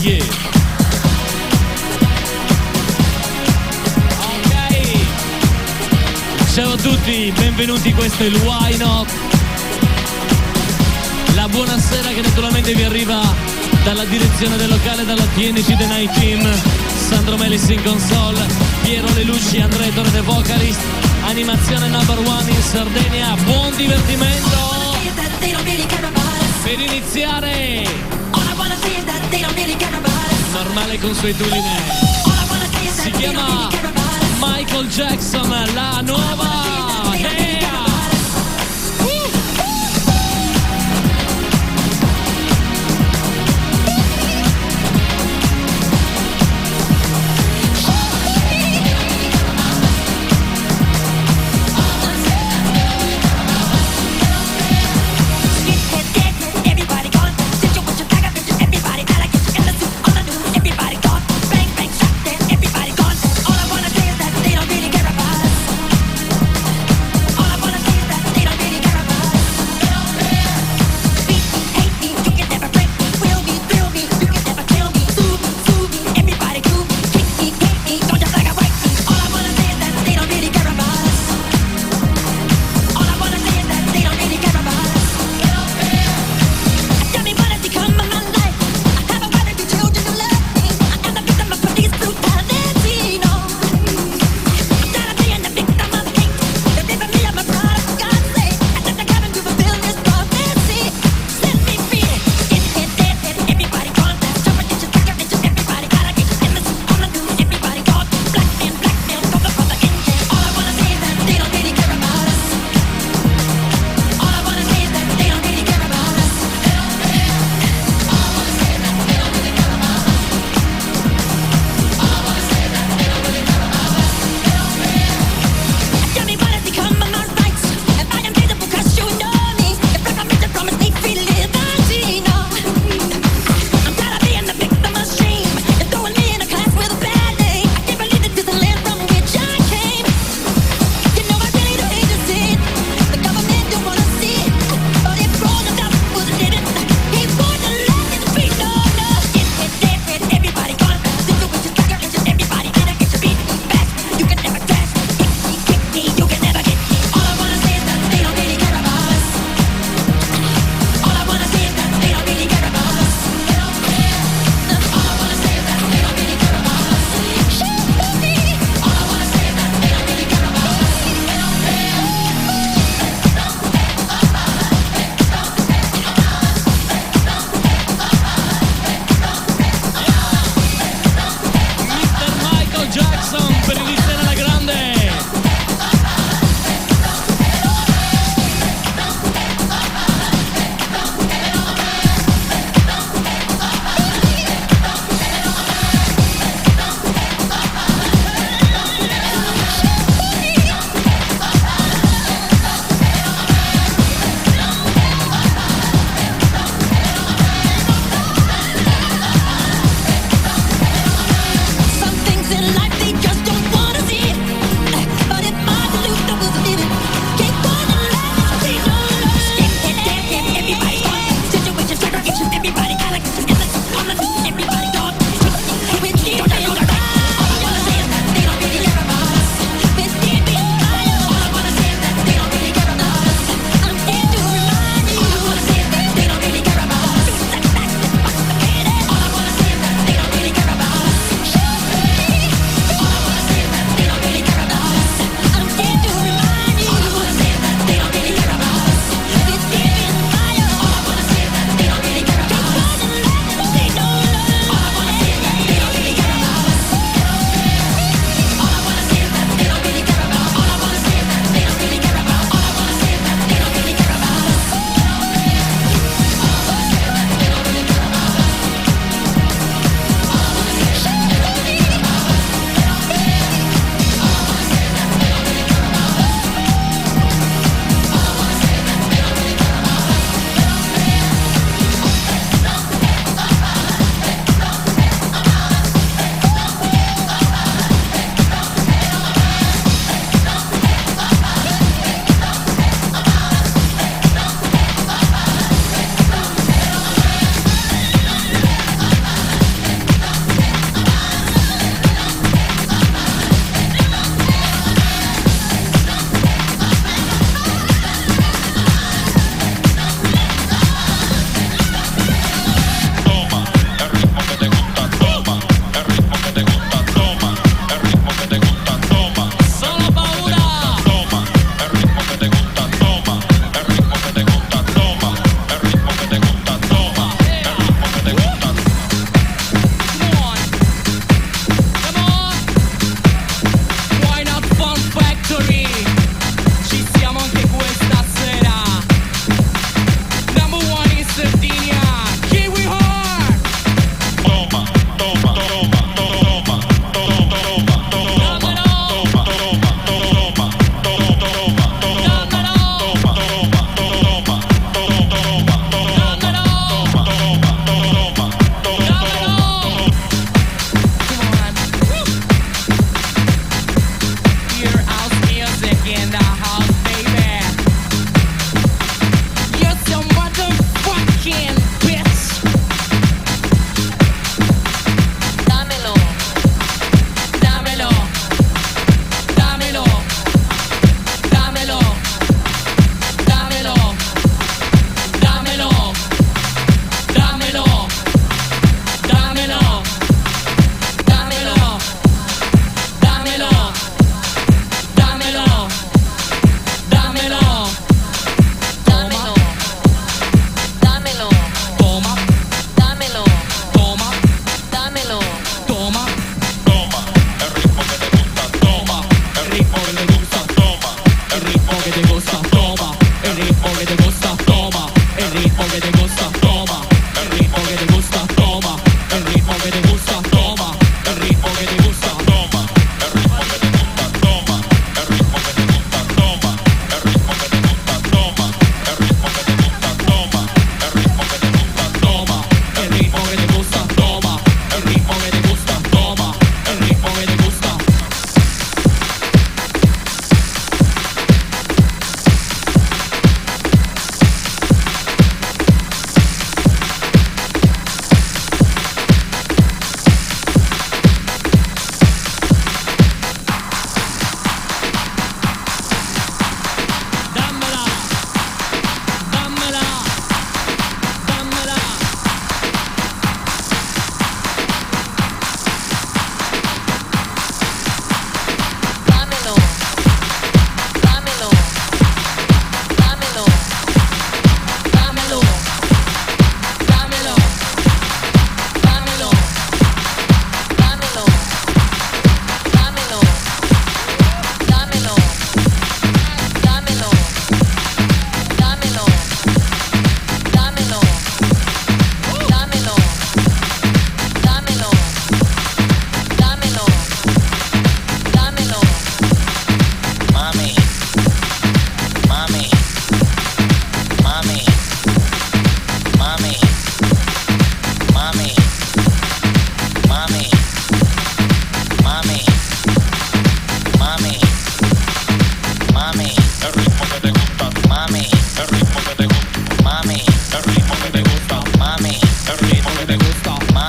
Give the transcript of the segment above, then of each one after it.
Yeah. Ok. Ciao a tutti, benvenuti, questo è il Why Not. La buonasera che naturalmente vi arriva dalla direzione del locale, dalla TNC The Night Team. Sandro Melis in console, Piero Lelucci, Andrea Torre The Vocalist, animazione number one in Sardegna. Buon divertimento! Per iniziare, normale consuetudine, si chiama Michael Jackson, la nuova.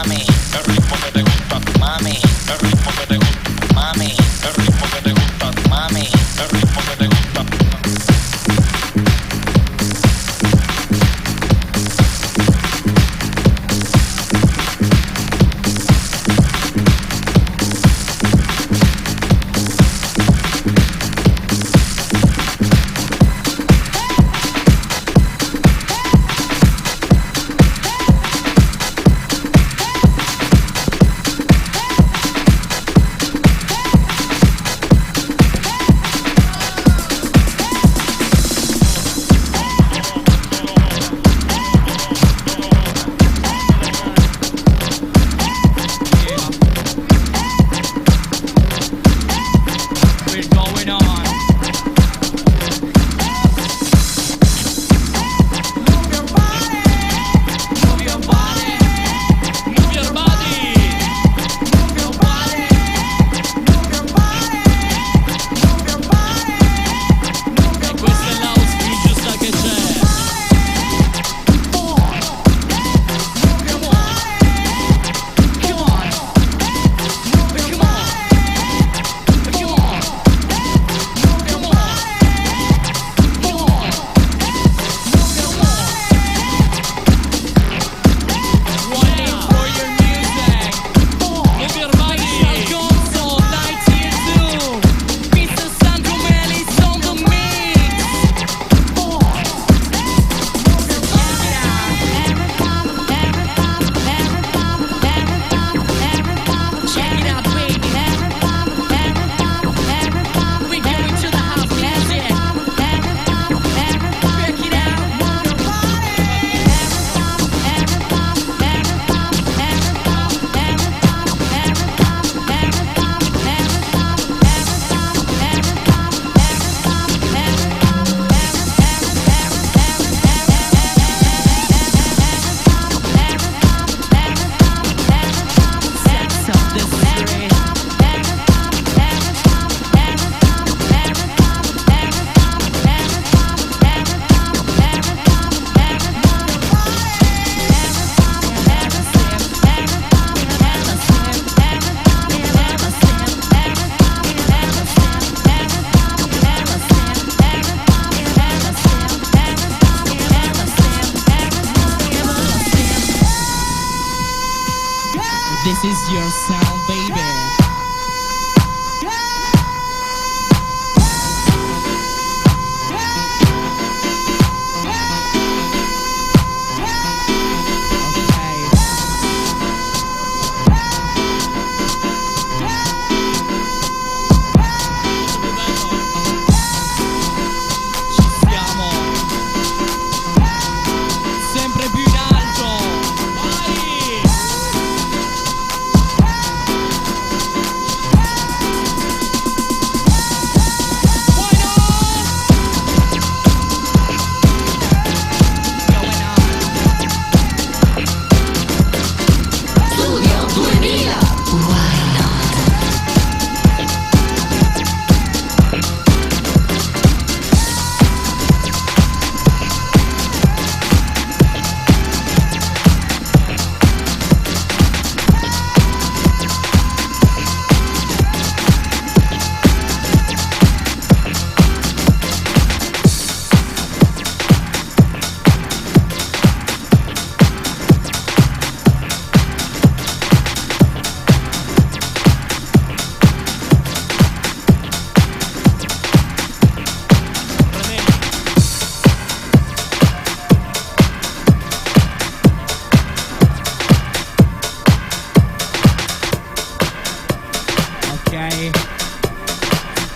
mami, el ritmo que te gusta, mami, el ritmo que te gusta, mami, el ritmo que te gusta, mami, el ritmo que te gusta. This is your sound, baby.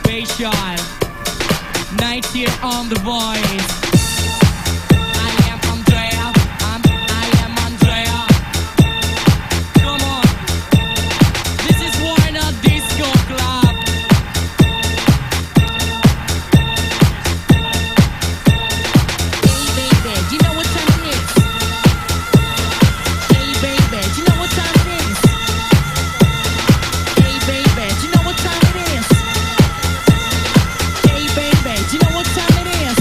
Spatial, night here on the voice. I am Andrea, I am Andrea. Come on, this is Why Not Disco Club. Hey baby, do you know what time it is? Hey baby, do you know what time it is? Hey baby, do you know what time it is? Hey baby, do you know what time it is?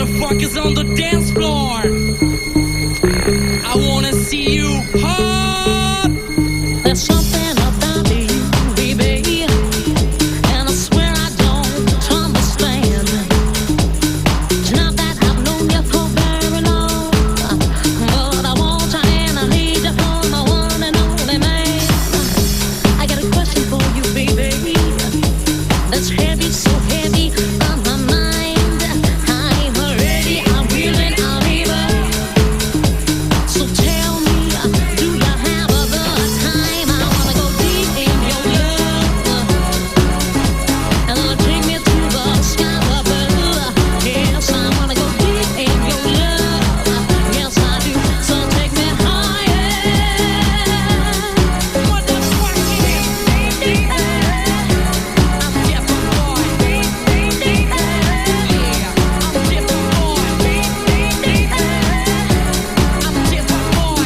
motherfuckers on the dance floor. I wanna see you hard. There's something about you, baby, and I swear I don't understand. It's not that I've known you for very long, but I want you and I need you for my one and only man. I got a question for you, baby, that's heavy, so heavy on my mind. I'm ready, I'm willing, I'm able. So tell me, do you have a good time? I wanna go deep in your love, and take me to the sky above. Yes, I wanna go deep in your love. Yes, I do. So take me higher. Motherfucking baby, I'm different boy. Yeah, I'm different boy. I'm different boy.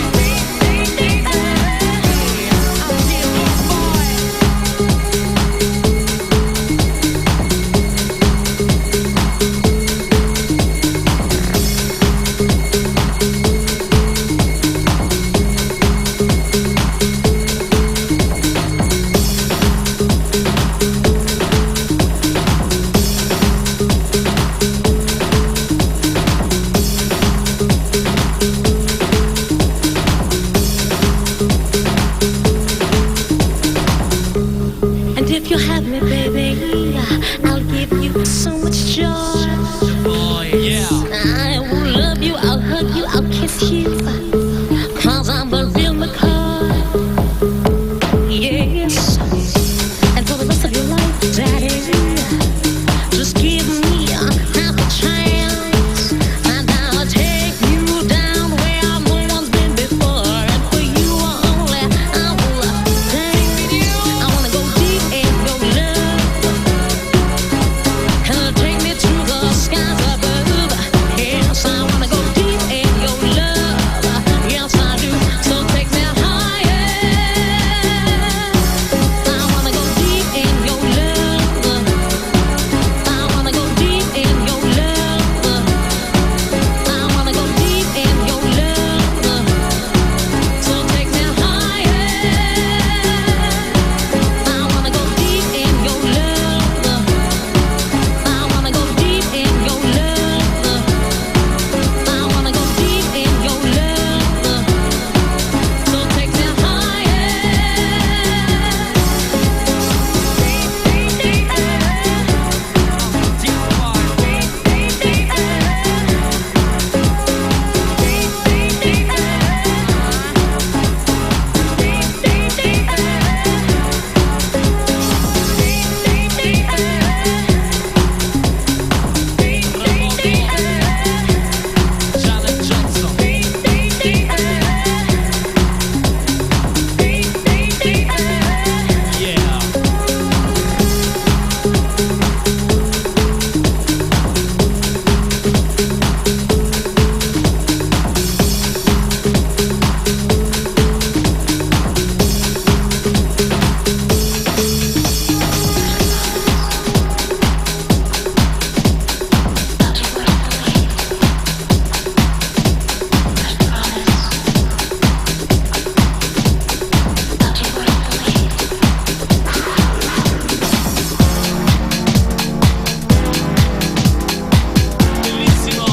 And if you have me, baby, I'll give you so much joy. Boy, yeah. I will love you, I'll hug you, I'll kiss you, 'cause I'm a real McCoy. Yes. And for the rest of your life, daddy, just give me half a chance, and I'll take you down where no one's been before. And for you only, I will dance. I wanna go deep in your love, and take me to the skies above. Yes, I wanna go deep in your love. Yes, I do. So take me higher. I wanna go deep in your love. I wanna go deep in your love. I wanna go deep in your love. So take me higher. I wanna go deep in your love. I wanna go deep in your love. I wanna go deep in your love. So take me higher. Janet Jackson. Yeah. Bellissimo.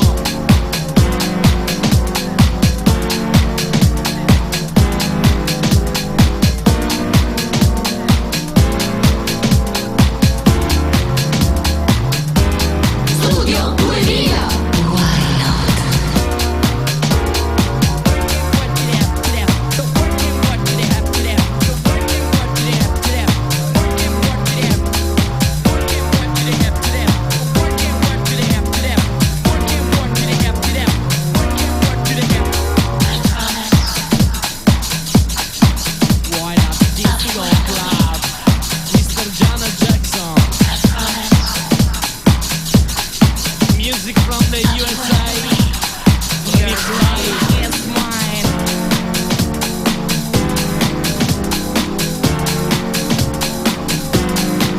Studio 2000. Why not disco club? Mr. Janet Jackson. Music from the USA. Nick Wright. It's mine.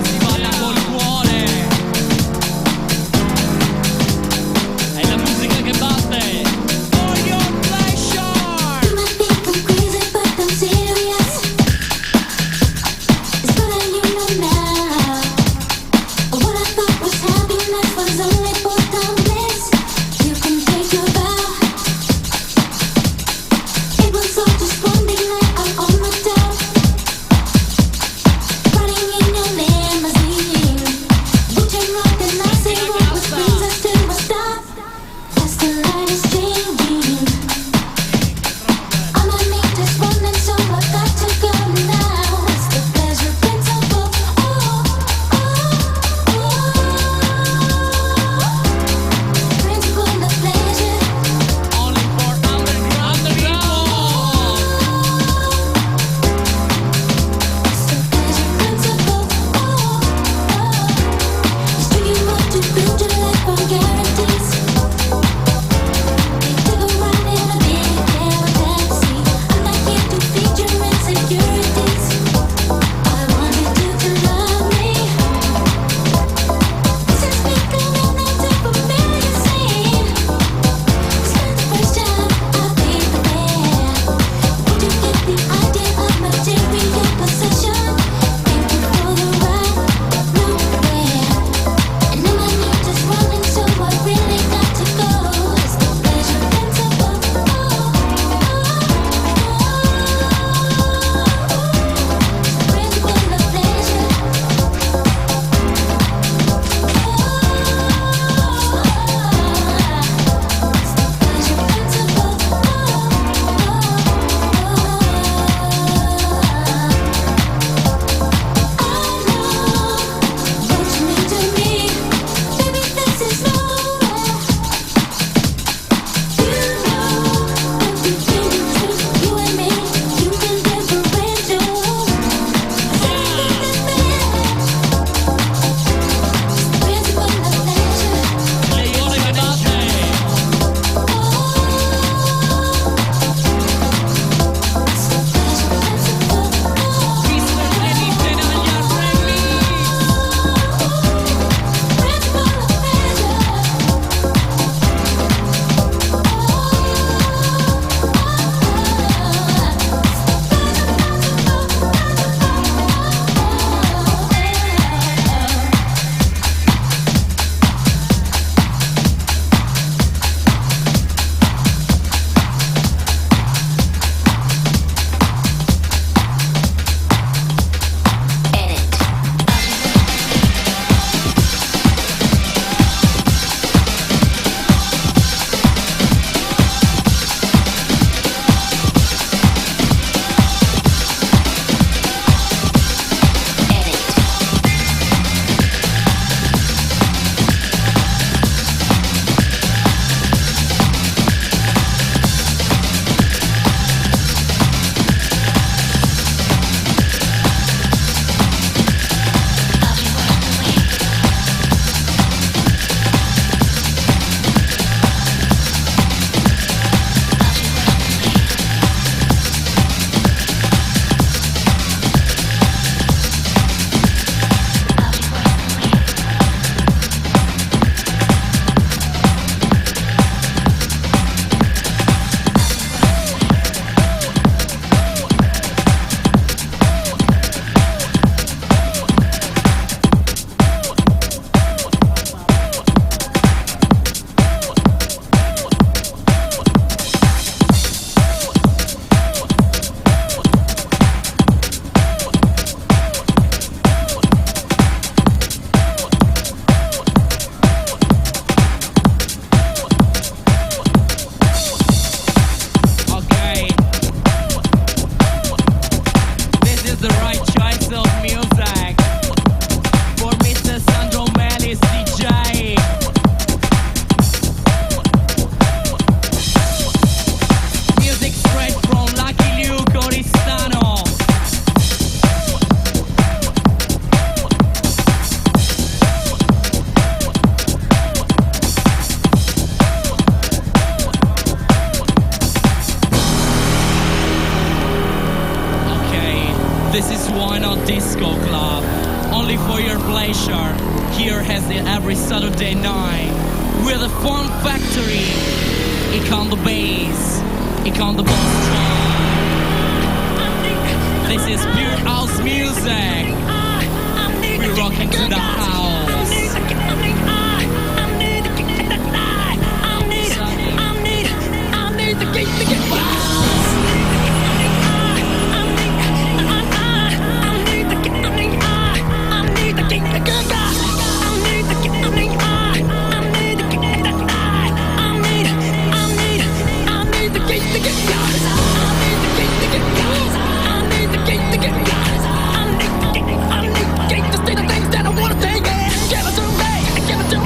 Si balla col cuore. È la Why not disco club? Only for your pleasure. Here has it every Saturday night. We're the Fun Factory. Ik on the bass. Ik on the bass drum. This is pure house music. We're rocking to the house. Give it to me,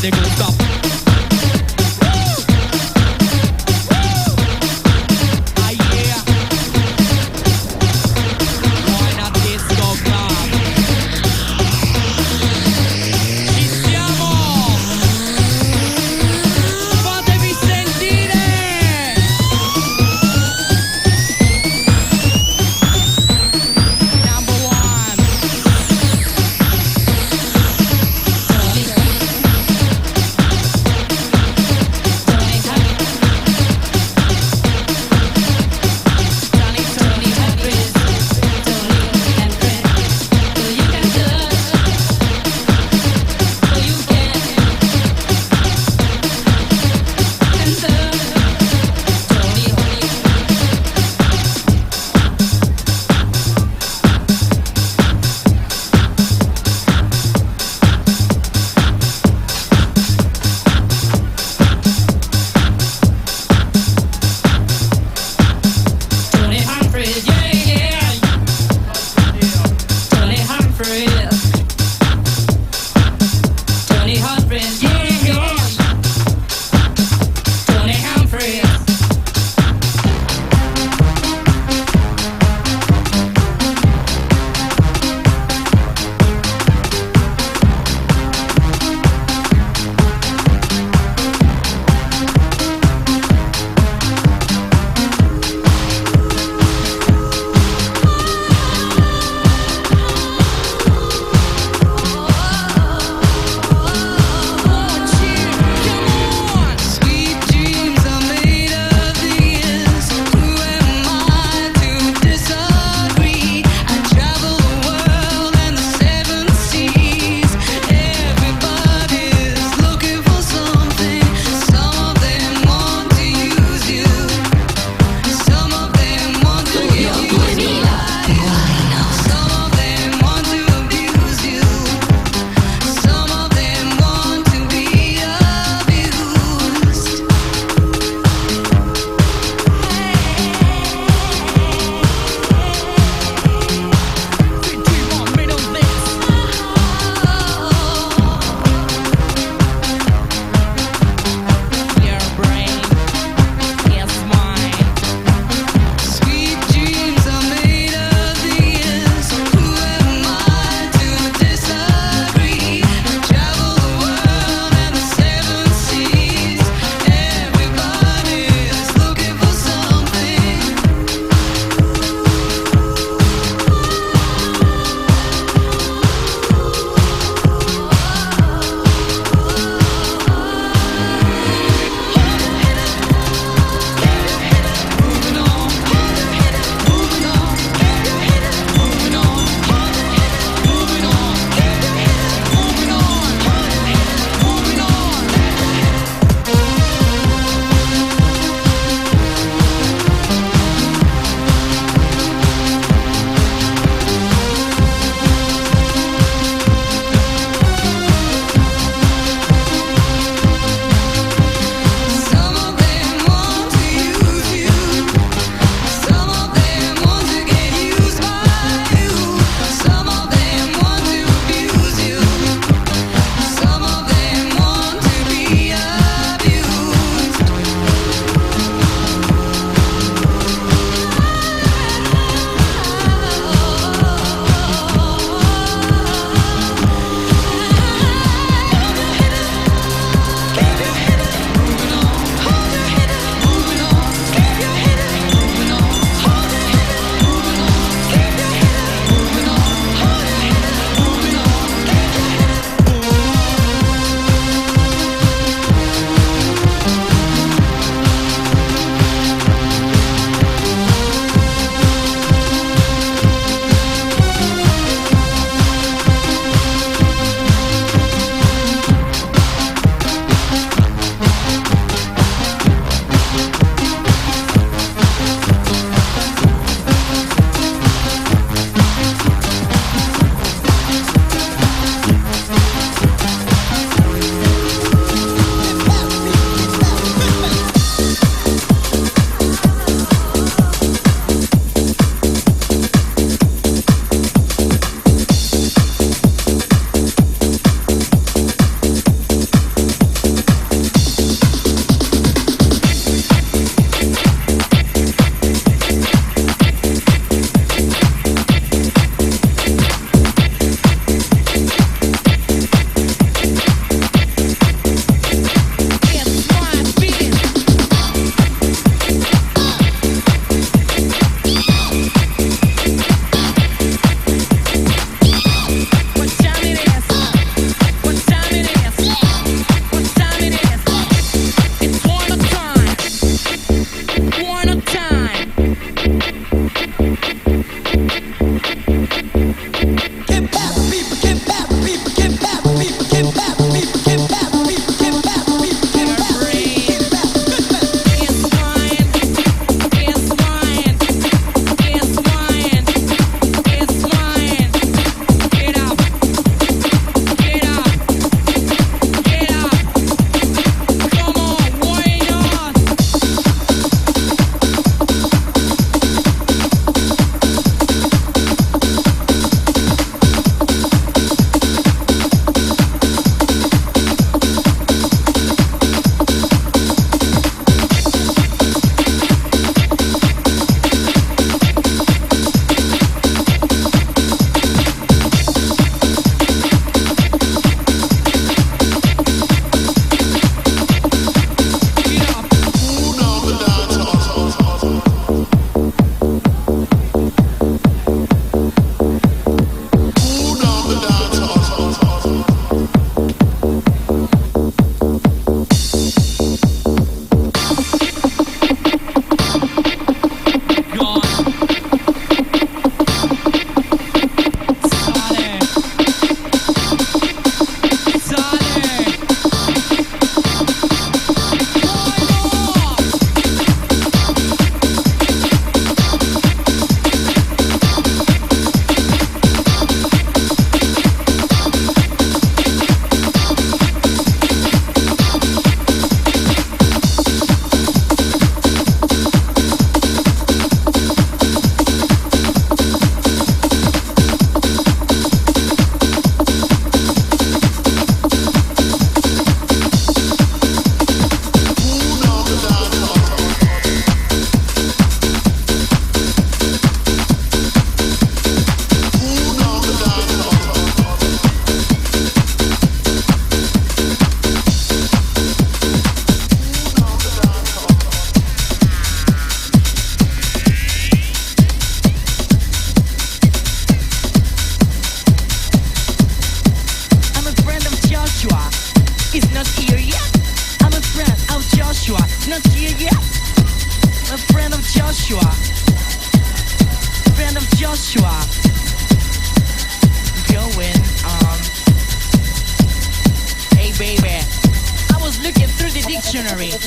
they gon' stop. Ah yeah. Why not disco club? Ci siamo! Fatevi sentire! Number one.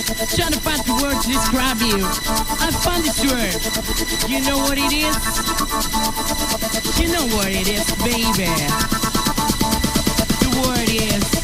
Trying to find the word to describe you. I found this word. You know what it is? You know what it is, baby. The word is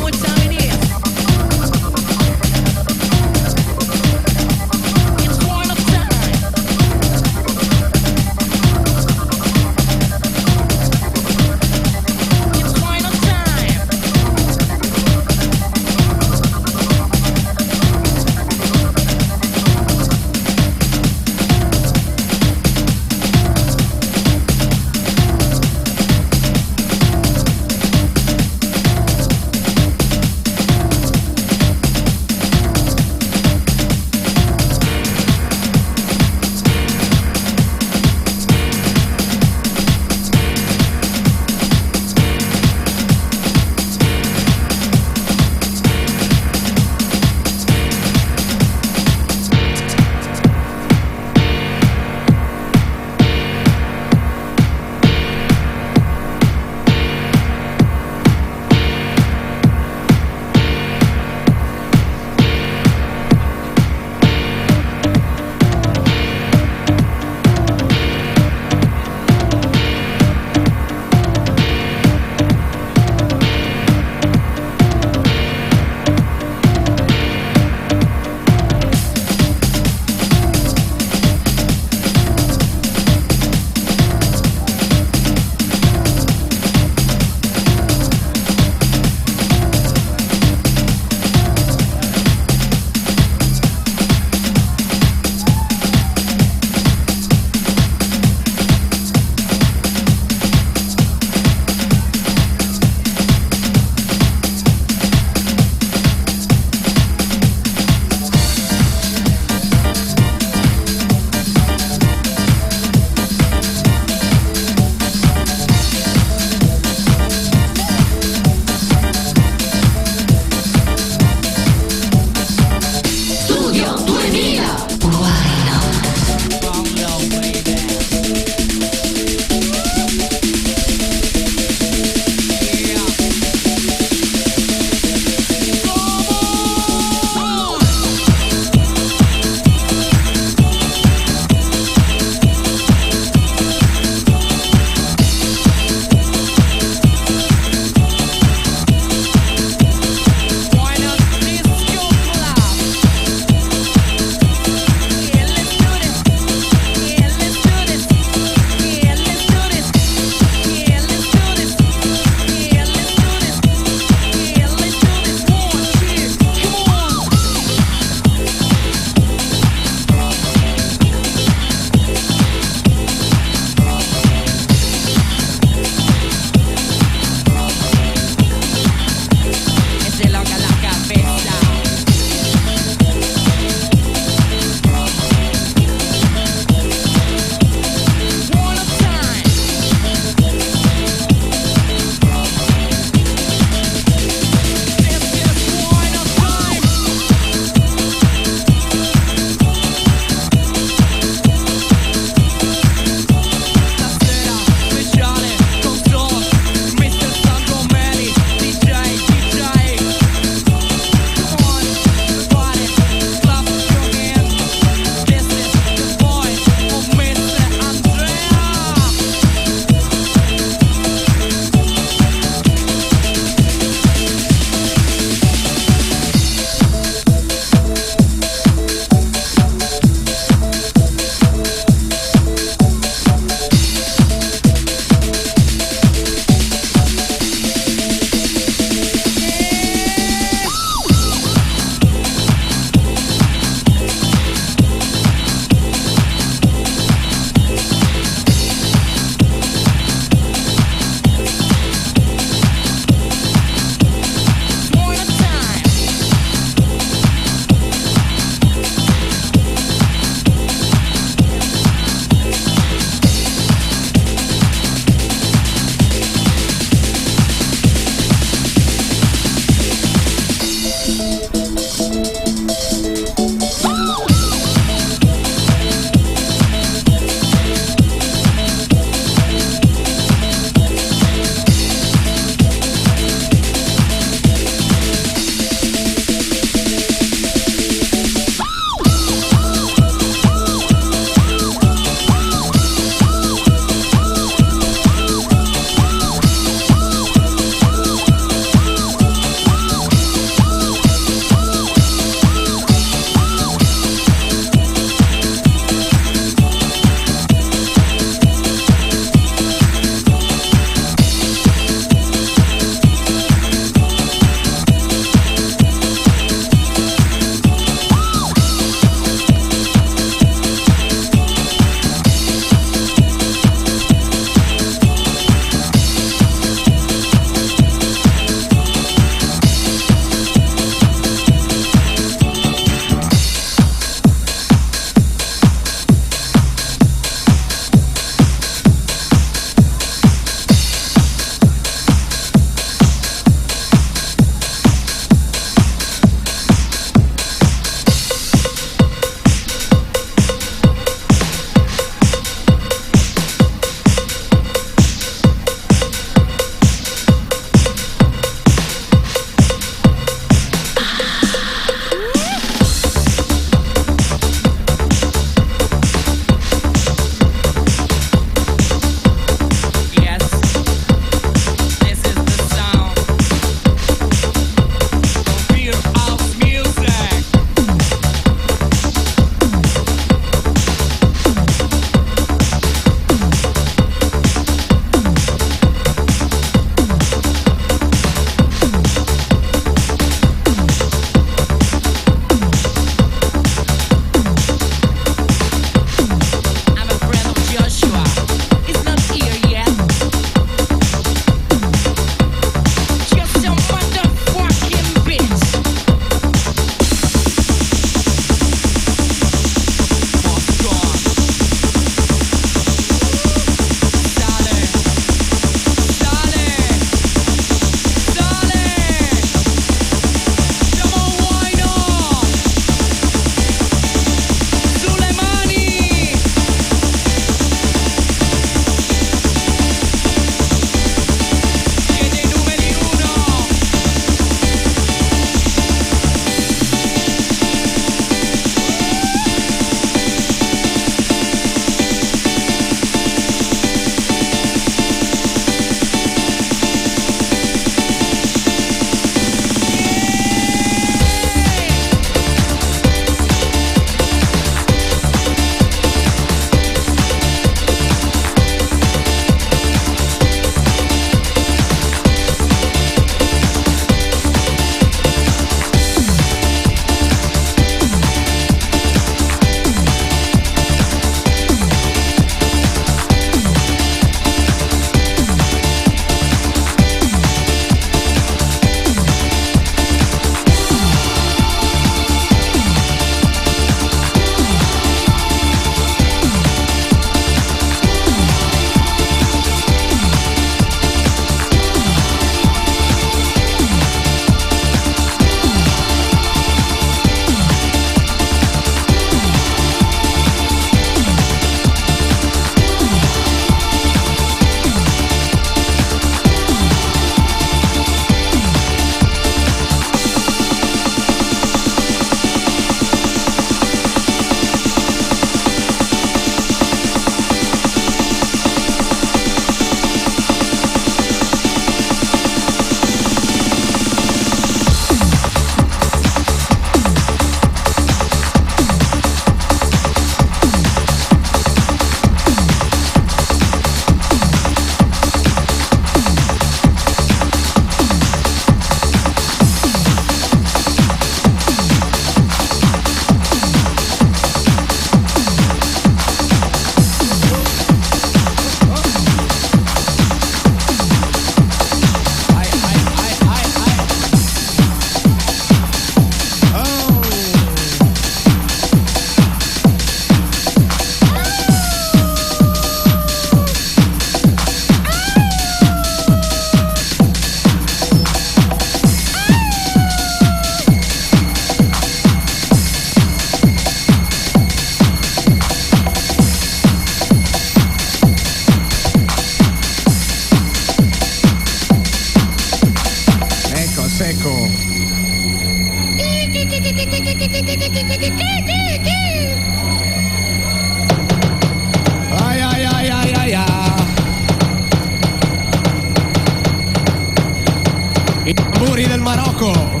Marocco.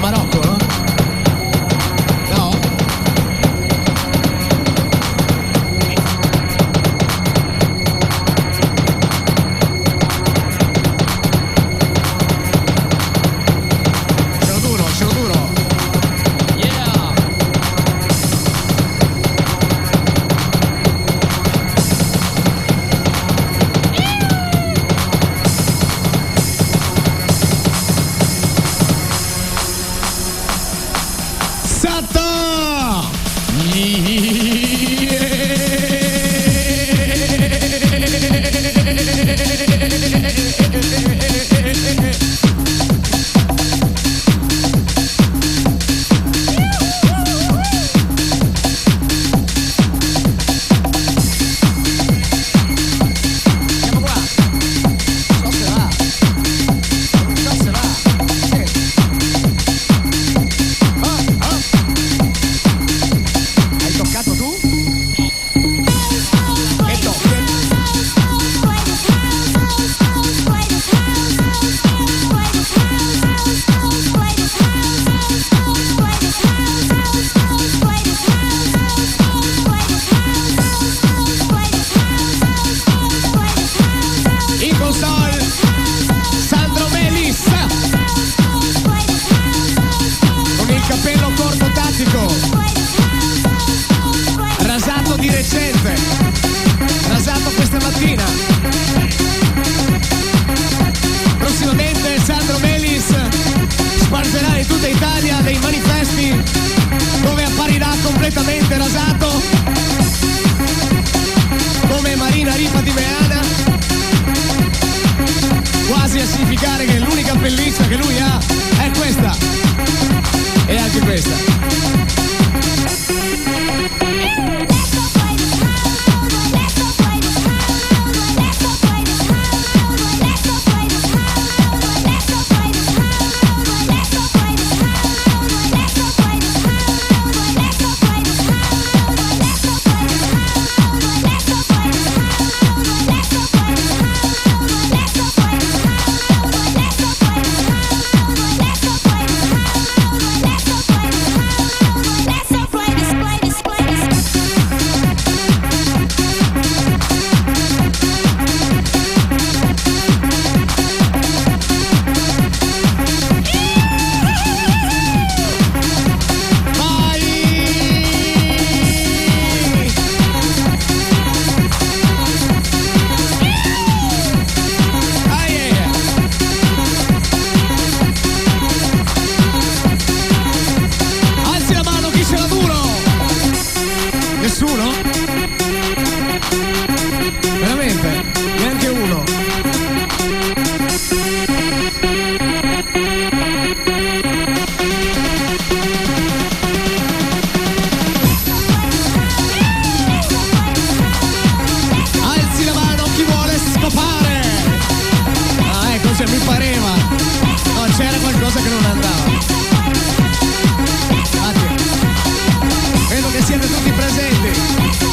Marocco, no? No? Cielo duro, cielo duro. Yeah! Sata! Siamo qua. So se va. So se va. Sì. Hai toccato tu? E tocchi. In console Sandro Melis con il cappello corto tattico, rasato di recente, rasato questa mattina. Prossimamente Sandro Melis spargerà in tutta Italia dei manifesti dove apparirà completamente rasato come Marina Ripa di Meana, quasi a significare che l'unica pelliccia che lui ha è questa e anche questa. Nessuno? Veramente? Neanche uno? Alzi la mano chi vuole scopare! Ah, ecco, se mi pareva. No, c'era qualcosa che non andava. Infatti, vedo che siete tutti presenti.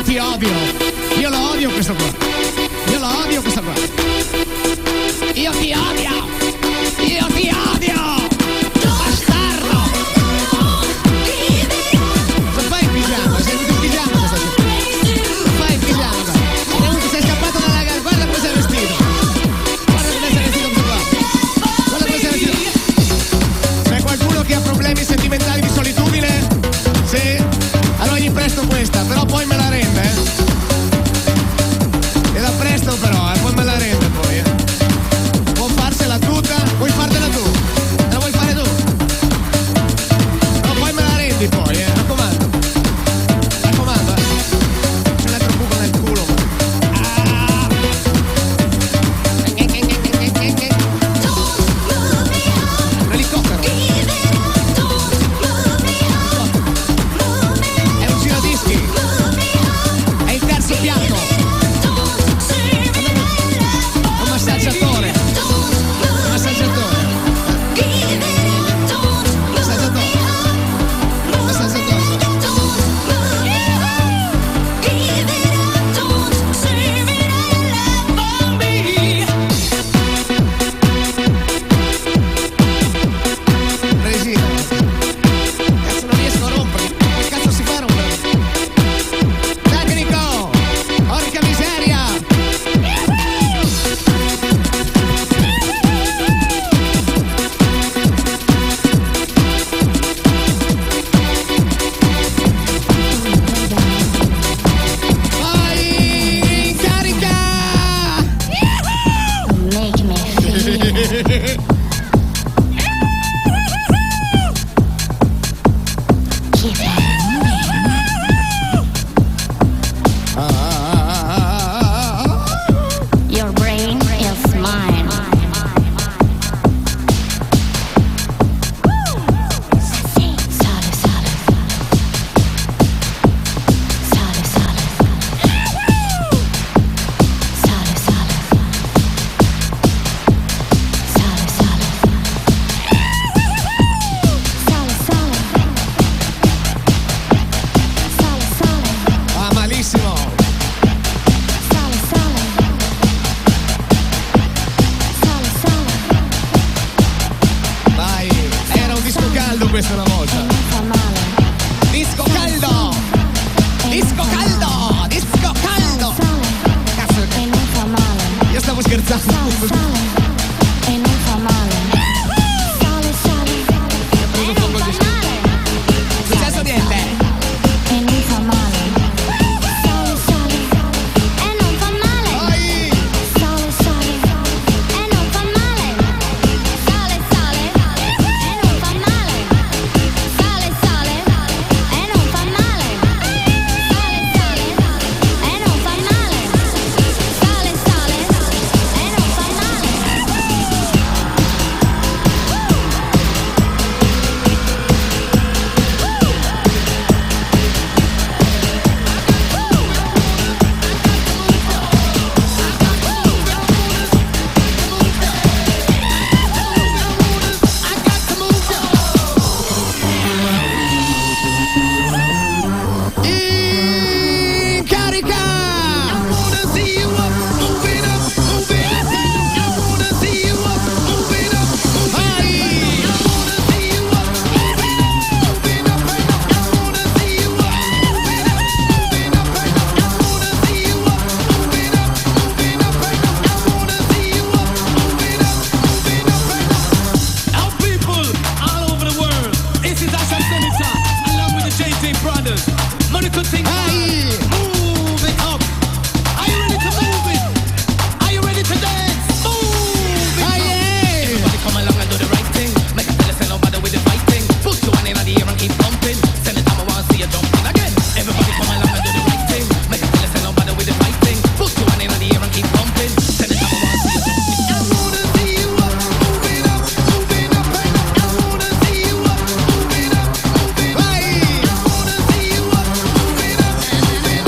ti odio. Io lo odio questo qua. Io lo odio questo qua. Io ti odio. Io ti odio. Bastardo. Cosa fai in pigiama? Sei venuto in pigiama questa sera? Cosa fai in pigiama? Sei scappato dalla gara. Guarda come sei vestito. Guarda come sei vestito questo qua. Guarda come sei vestito. C'è qualcuno che ha problemi sentimentali di solitudine? Sì. Allora gli presto questa, però poi me la rende, E la presto però, poi me la rende poi, Può farsela tutta, vuoi fartela tu? La vuoi fare tu? No, poi me la rendi poi, raccomando. Raccomando, C'è un altro buco nel culo. Un elicottero. È un giradischi. È il terzo piatto. Un massaggiatore. Un massaggiatore. Un massaggiatore. Un massaggiatore. Resina. Cazzo, non riesco a rompere. Che cazzo si fa a rompere? Tecnico! Porca miseria! Vai! Carica! Make me feel. Keep it. Your brain is mine. Sale, sale. Sale, sale. Sale, sale. Sale, sale. Sale, sale. Sale, sale. Ah, malissimo! Sale, sale. Sale, sale. Vai! Era un disco caldo questa una volta! Non fa male. Disco caldo! Disco caldo! Disco caldo! Sale Cazzo, e non fa male. io stavo scherzando! Sale, sale e non fa male. Sale, sale e non fa male. Non è successo niente! E non fa male. Sale, sale e non fa male. Vai! Sale, sale e non fa male. Sale, sale e non fa male. Sale, sale e non fa male. Sale, sale e non fa male. Sale, sale e non fa In carica! Vai! Our people all over the world. This is Asha Senator, along with the JJ Brothers. Monica Ting, Vai! move it up. Are you ready to move it? Are you ready to dance? Move it Vai! up. Everybody come along and do the right thing. Make a tell us no bother with the fighting. Put your hand in the air and keep pumping. Send it time I wanna see you jumping again. Everybody come along and do the right thing. Make a tell us no bother with the fighting. Put your hand in the air and keep pumping. Send it time I wanna see you jumping. I wanna see you up, moving up, moving up. I wanna see you up, moving up, moving up. Vai! I wanna see you up, moving up, moving up.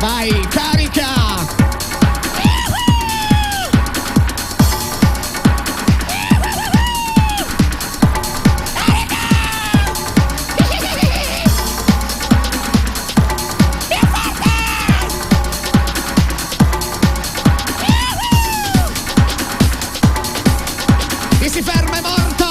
Vai, carica! Chi si ferma è morto!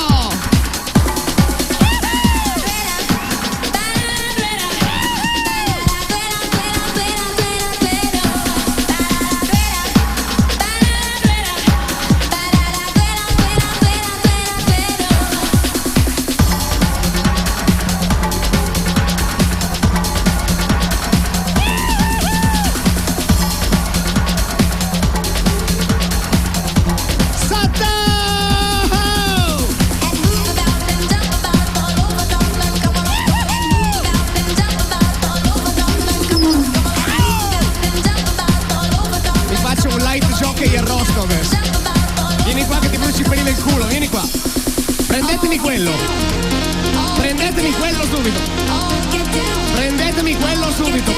Mi faccio un light jockey a Roscover. Vieni qua che ti bruci per il culo, vieni qua. Prendetemi quello. Prendetemi quello subito. Prendetemi quello subito.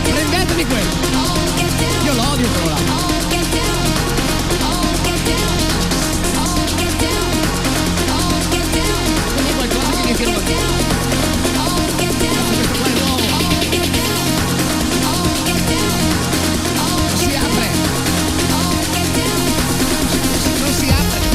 Prendetemi quello. Io lo odio quello là. Quindi qualcosa che mi tiro da te. Questo qua è nuovo. Si apre. Non si apre.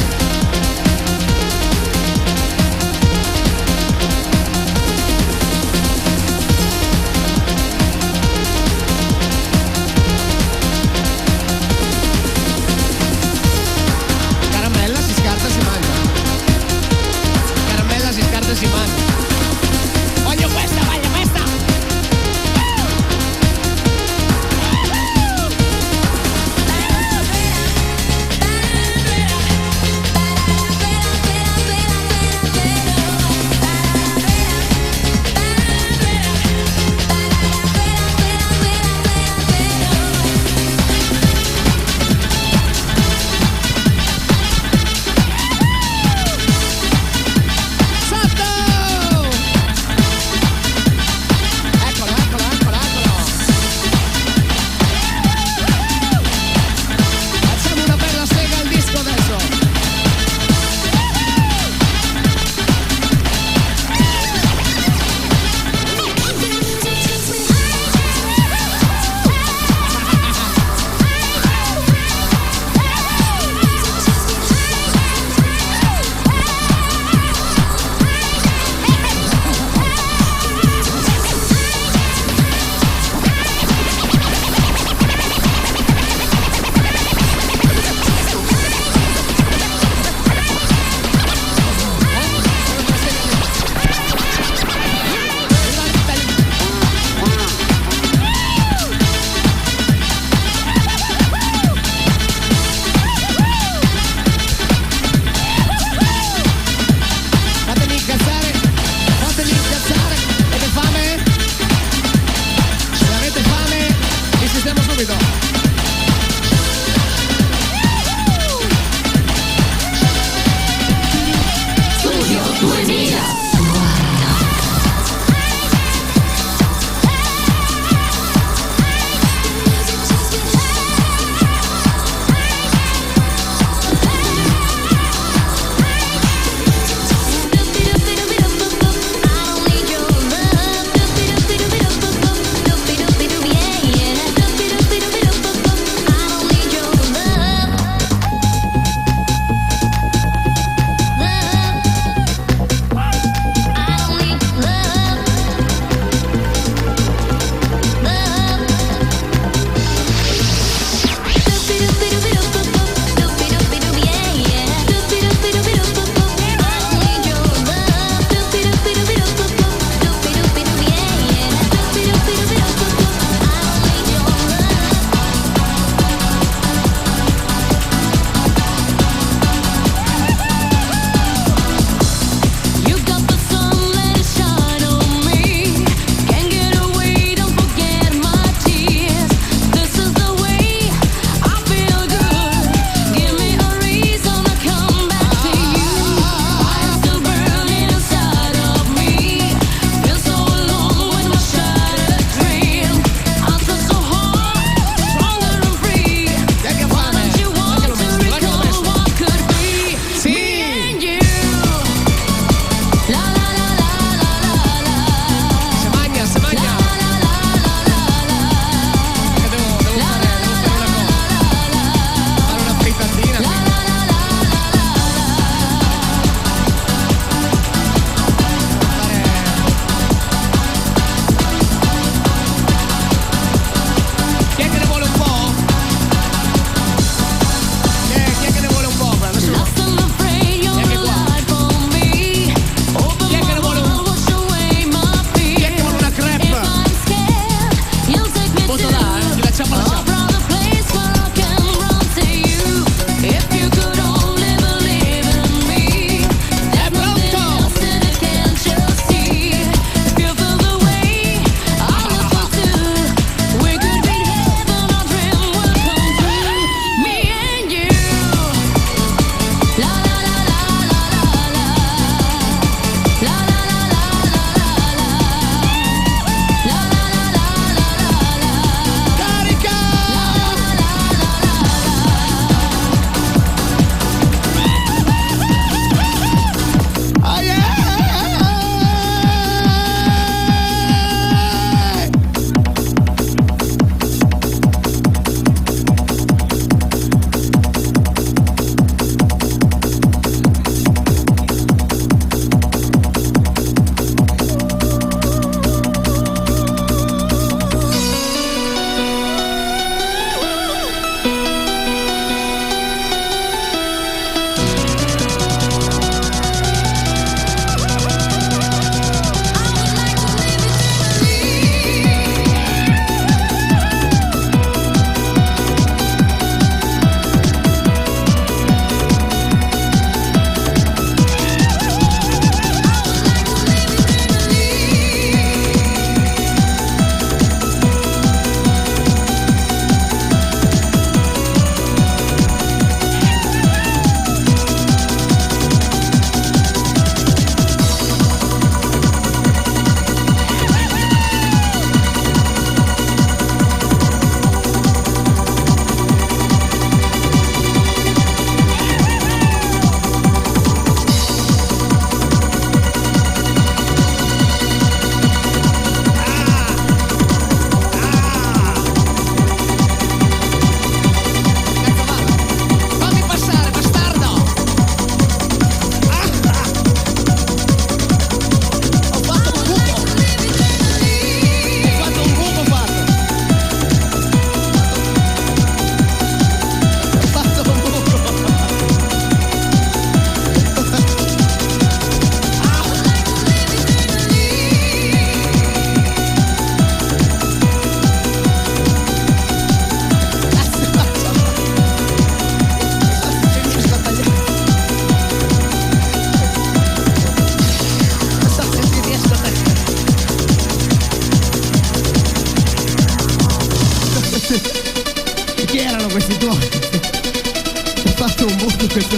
questo.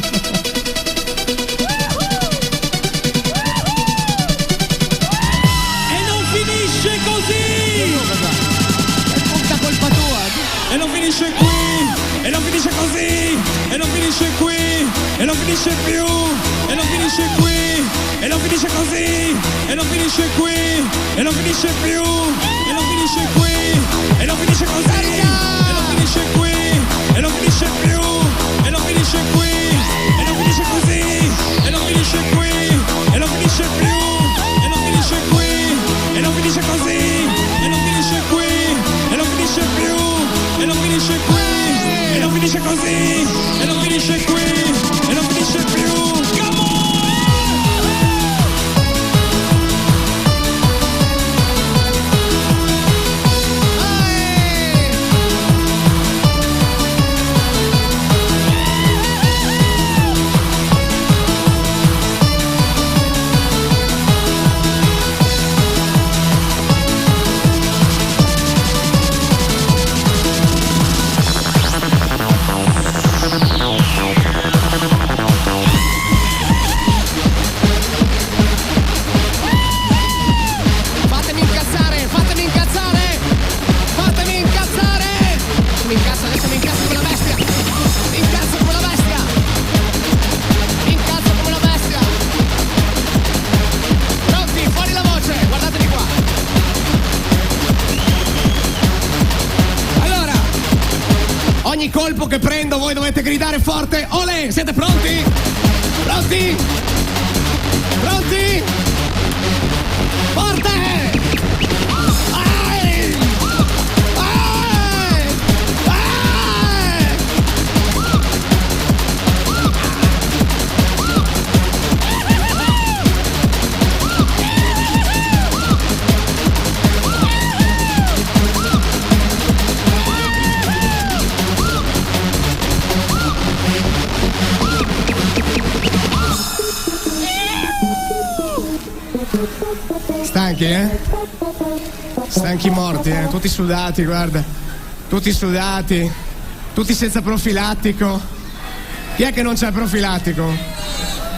E non finisce così! È tutta colpa tua. E non finisce qui, e non finisce così, e non finisce qui, e non finisce più, e non finisce qui, e non finisce così, e non finisce qui, e non finisce più, e non finisce qui, e non finisce così, e non finisce qui, e non finisce più, e non finisce qui, e non finisce così, e non finisce qui, e non finisce più, e non finisce qui, e non finisce così, e non finisce qui, e non finisce più, e non finisce qui, e non finisce così, e non finisce qui, e non finisce più. Come on! Fatemi incazzare, fatemi incazzare, fatemi incazzare. Mi incazzo, adesso mi incazzo come una bestia. Mi incazzo come una bestia. Mi incazzo come una bestia. Pronti, fuori la voce, guardatevi qua. Allora, ogni colpo che prendo voi dovete gridare forte. Olè, siete pronti? Pronti? Pronti? Forte! Ai! Ai! Ai! Stanchi, eh? Stanchi morti, eh? Tutti sudati, guarda. Tutti sudati. Tutti senza profilattico. Chi è che non c'ha il profilattico?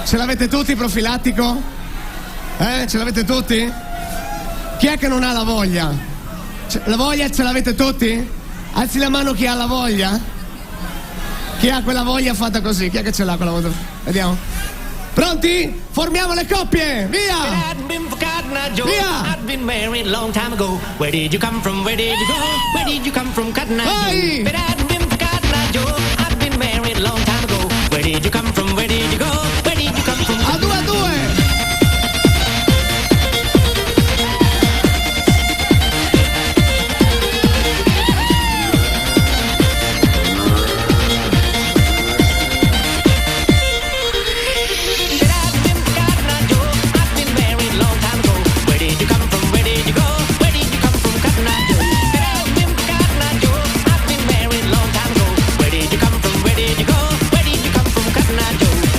Ce l'avete tutti il profilattico? Ce l'avete tutti? Chi è che non ha la voglia? La voglia ce l'avete tutti? Alzi la mano chi ha la voglia. Chi ha quella voglia fatta così? Chi è che ce l'ha quella voglia? Vediamo. Pronti? Formiamo le coppie! Via! I'd been forgotten, Joe. Via! I'd been married a long time ago. Where did you come from? Where did you go? Where did you come from, Cotton Eye Hey! Joe? But I'd been forgotten, Joe. I'd been married a long time ago. Where did you come from? Where did you go? Where did you come from? A due! But I'd been forgotten, Joe. I'd been married a long time ago. Where did you come from? Where did you go? Where did you come from, Cotton Eye Joe? But I'd been forgotten, Joe. I'd been married a long time ago. Where did you come from? Where did you go? Where did you come from, Cotton Eye Joe?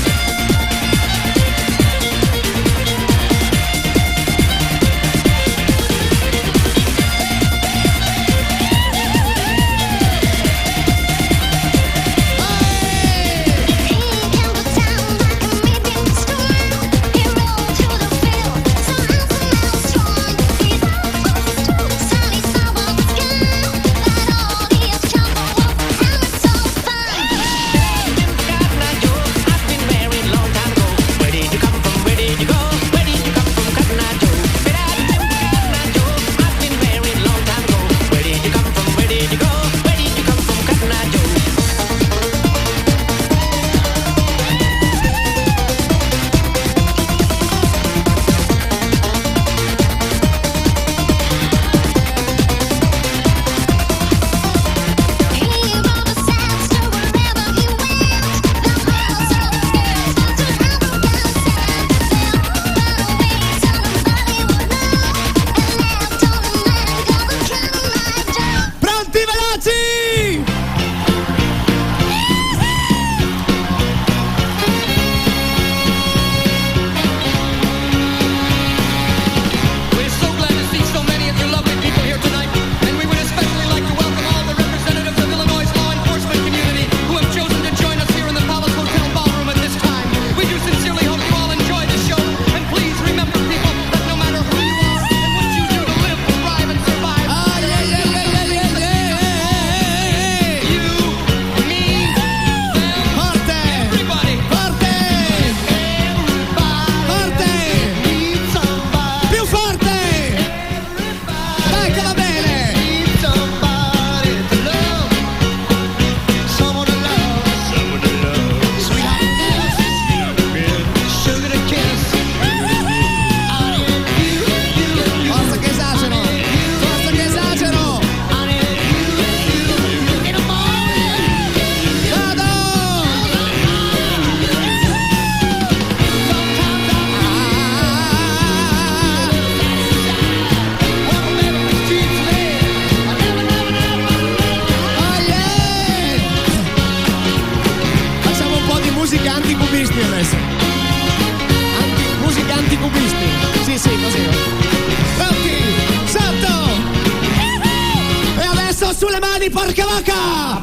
sulle mani, porca vacca!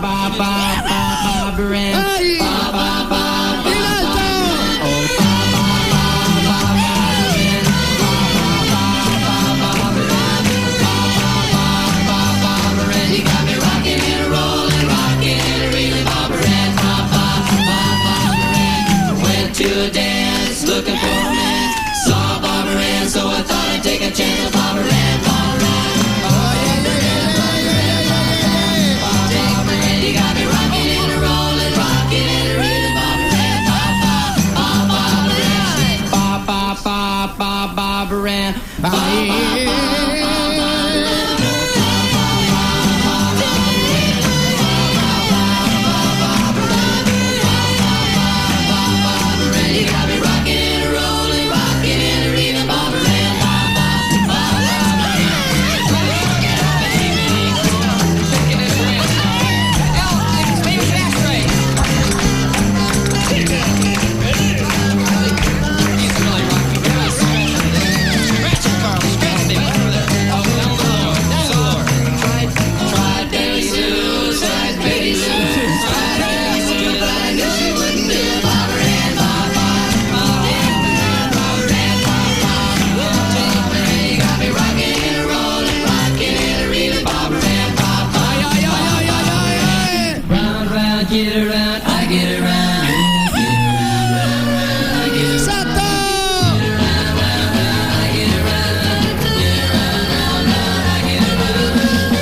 Ehi! In alto! To dance, looking for a man. Saw Barbara Ann, so I thought I'd take a chance with Barbara Ann. Barbara Ann, you got me rocking and a rolling, rocking and a reeling. Barbara Ann, Barbara Ann. Get around, I get around, get around, round, round, I get around. Sotto! Get around, round, round, I get around. Get around, round, round, I get around.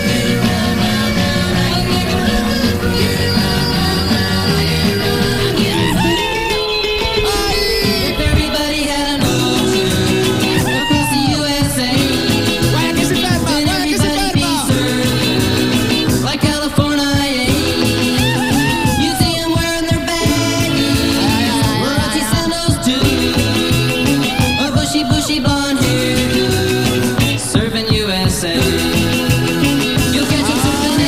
Get around, round, round, I get around. Get around, round, round, I get around. If everybody had an ocean across the USA, Guarda che si ferma, then guarda che si everybody be ferma! served like California. You see 'em wearing their baggies, Warachi sandals too, a bushy, bushy blonde hair, serving USA. You'll catch 'em surfing at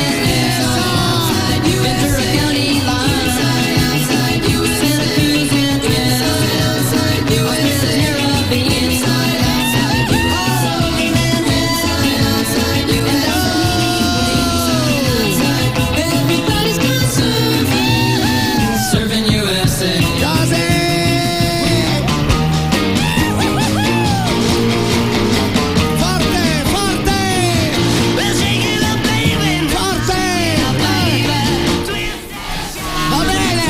Ventura County line, Santa Cruz and the Caribbean, all over Manhattan, and down the everybody's gone surfing, surfing USA. Cose! Forte, forte! Forte! Va bene!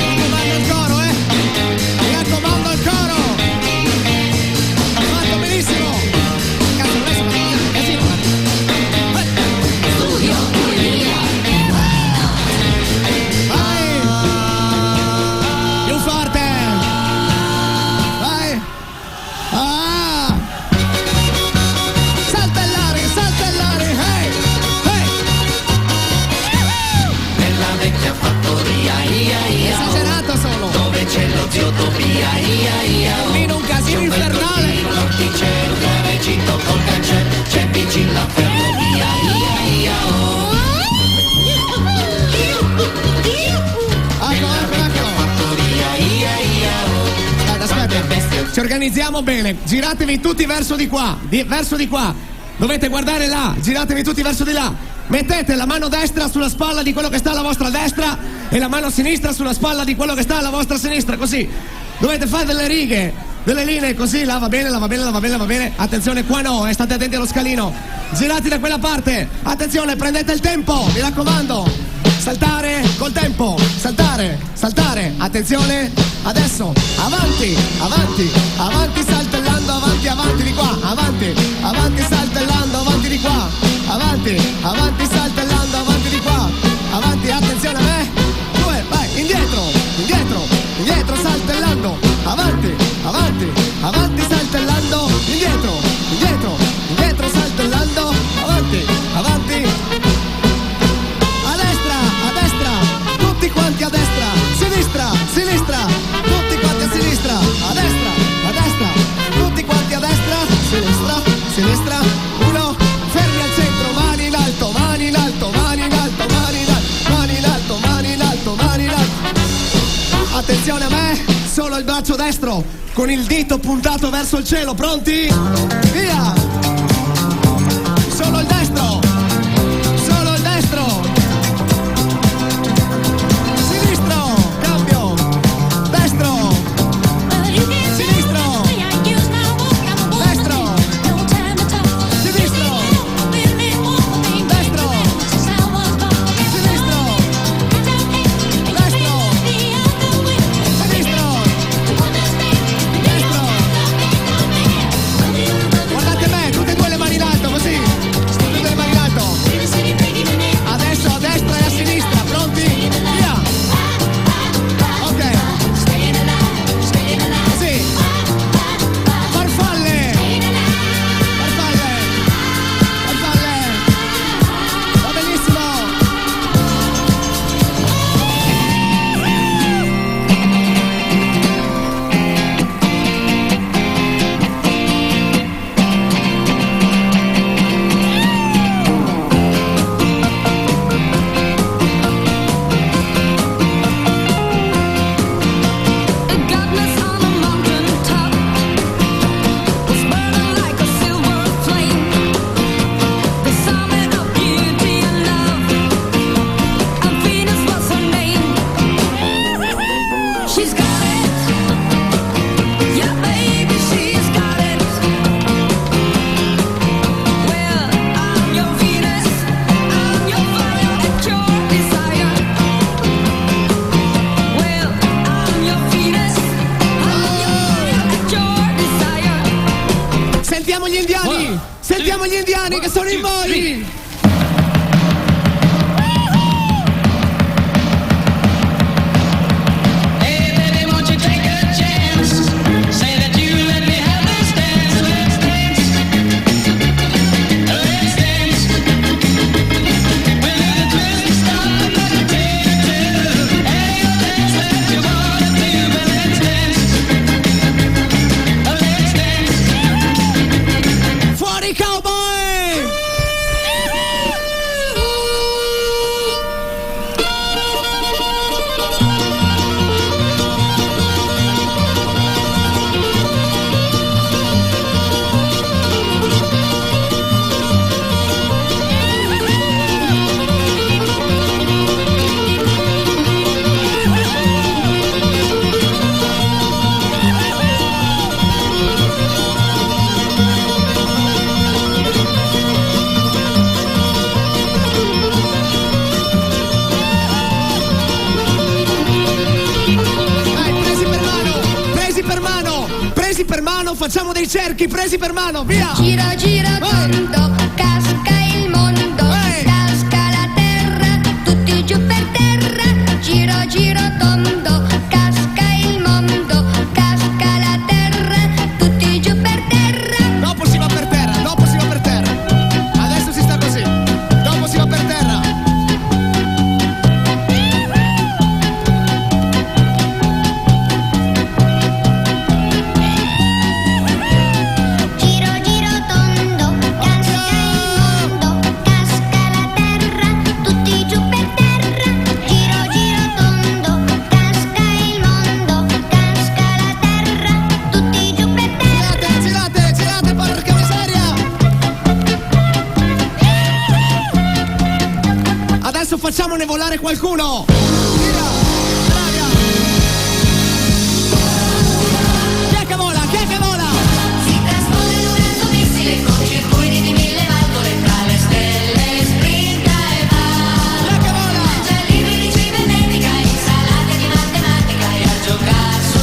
Raccomando il coro, Mi raccomando il coro! Fatto benissimo! Cazzo, non è stato un casino, Vai! Più forte! Vai! Ah! Saltellare, saltellare! Hey! Hey! Nella vecchia fattoria, ia ia, Esagerato solo! dove c'è lo zio Tobia, ia ia, Lì in un casino infernale! l'orticello, gravecito col cancello, c'è vicino la ferrovia, ia ia, Eccolo! fattoria, ia ia, Aspetta, ci organizziamo bene. Giratevi tutti verso di qua. Verso di qua. Dovete guardare là. Giratevi tutti verso di là. Mettete la mano destra sulla spalla di quello che sta alla vostra destra e la mano sinistra sulla spalla di quello che sta alla vostra sinistra. Così. Dovete fare delle righe, delle linee così. Là va bene, là va bene, là va bene, là va bene. Attenzione, qua no, state attenti allo scalino. Girati da quella parte. Attenzione, prendete il tempo, mi raccomando. Saltare col tempo. Saltare, saltare. Attenzione. Adesso, avanti, avanti, avanti saltellando, avanti, avanti di qua, avanti, avanti saltellando, avanti di qua, avanti, avanti saltellando, avanti di qua, avanti, attenzione a me, 2, vai, indietro, indietro, indietro saltellando, avanti, avanti, avanti saltellando, indietro, indietro, indietro saltellando, avanti, avanti, a destra, tutti quanti a destra, sinistra, sinistra, tutti quanti a sinistra, a destra, tutti quanti a destra, sinistra, sinistra, uno, fermi al centro, mani in alto, mani in alto, mani in alto, mani in alto, mani in alto, mani in alto, mani in alto. Attenzione a me, solo il braccio destro, con il dito puntato verso il cielo, pronti? Via! Solo il destro! Solo il destro! Sinistro! Cambio! Destro! Sinistro! Destro! Sinistro! Destro! Sinistro! Destro! Sinistro! Destro! Guardate me, tutte e due le mani in alto, così! Tutte e due le mani in alto! Adesso a destra e a sinistra, pronti? Via! Ok! Così! Farfalle! Farfalle! Farfalle! Va benissimo! The godless on a mountain top was burning like a silver flame. The summit of beauty and love, and Venus was her name. She's got it, yeah, baby, she's got it. Well, I'm your Venus, I'm your fire, at your desire. Well, I'm your Venus, I'm your fire, at your desire. Sentiamo gli indiani! Sentiamo gli indiani che sono in voi! Hey baby, won't you take a chance? Say that you let me have this dance. Let's dance. Let's dance. With a twisting star like a tattoo. Hey, dance that you wanna do, but let's dance. Let's dance. Fuori cowboy! Vai, presi per mano, facciamo dei cerchi, presi per mano, via! Gira, gira, tondo, casca il mondo, Vai. casca la terra, tutti giù per terra. Giro, giro, tondo, casca il mondo, casca la terra, tutti giù per terra. Dopo si va per terra, dopo si va per terra. Adesso si sta così, dopo si va per terra. Giro, giro, tondo, casca il mondo, casca la terra, tutti giù per terra. Giro, giro, tondo, casca il mondo, casca la terra, tutti giù per terra. Girate, girate, porca miseria! Adesso facciamone volare qualcuno! Via! Aria! Chi è che vola? Chi è che vola? Si trasforma in un razzo missile con circuiti di 1000 valvole tra le stelle, sprinta e va. Chi è che vola? Mangia libri di cibernetica, insalate di matematica e a giocare su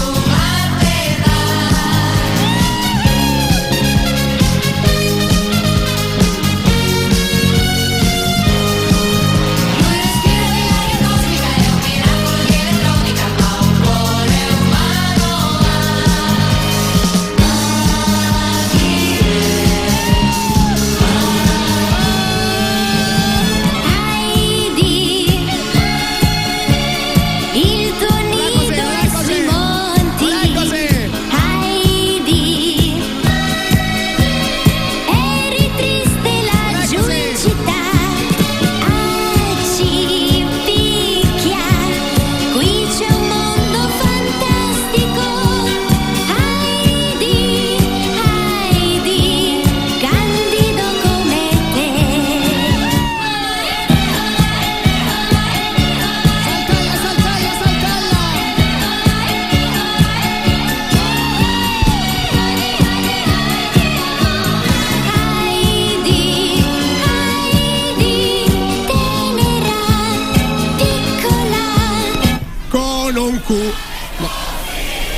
culo.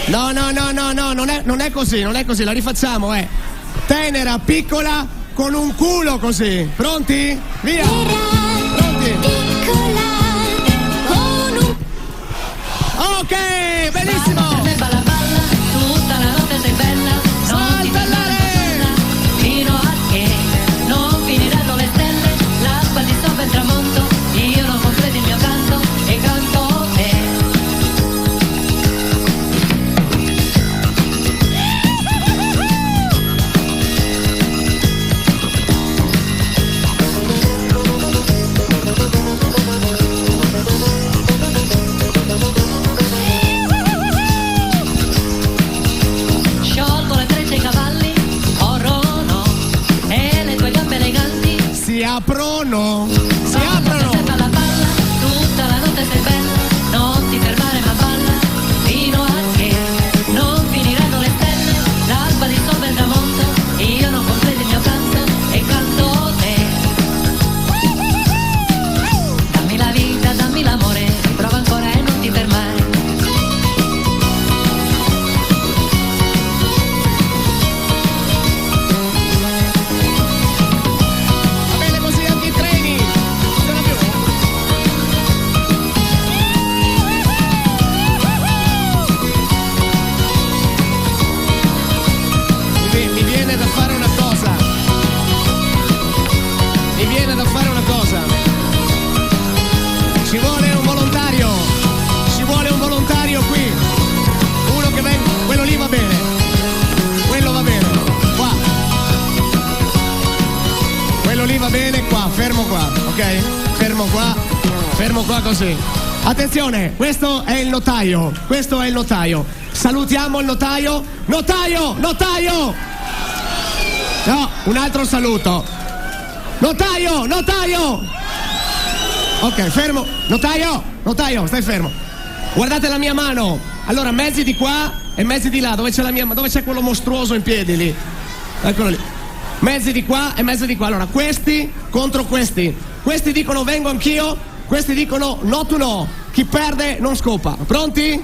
No, non è così, la rifacciamo, tenera, piccola, con un culo così. Pronti? Via! Pronti? Piccola con un Ok, benissimo! Balla balla, tutta la notte sei bella, non ti fermare fino a che non finiranno le stelle, l'acqua di sopra il tramonto, io non completo il mio canto e canto te. Sciolgo le trecce ai cavalli, corrono e le tue gambe eleganti. Si aprono! Balla balla, tutta la notte sei bella, non ti fermare ma balla, fino a che non finiranno le stelle, l'alba di sopra il tramonto, io non completo il mio canto e canto te. Dammi la vita, dammi l'amore, prova ancora e non ti fermare. Va bene così anche i treni! Non ce l'ho più. Mi viene da fare una cosa. Ci vuole un volontario qui. Uno che venga. Quello lì va bene. Qua. Quello lì va bene, qua, fermo qua, ok? Fermo qua così. Attenzione, questo è il notaio. Salutiamo il notaio. Notaio! No, un altro saluto. Notaio! Ok, fermo. Notaio, stai fermo. Guardate la mia mano. Allora, mezzi di qua e mezzi di là. Dove c'è quello mostruoso in piedi lì? Eccolo lì. Mezzi di qua e mezzi di qua. Allora, questi contro questi. Questi dicono vengo anch'io, questi dicono no tu no. Chi perde non scopa. Pronti?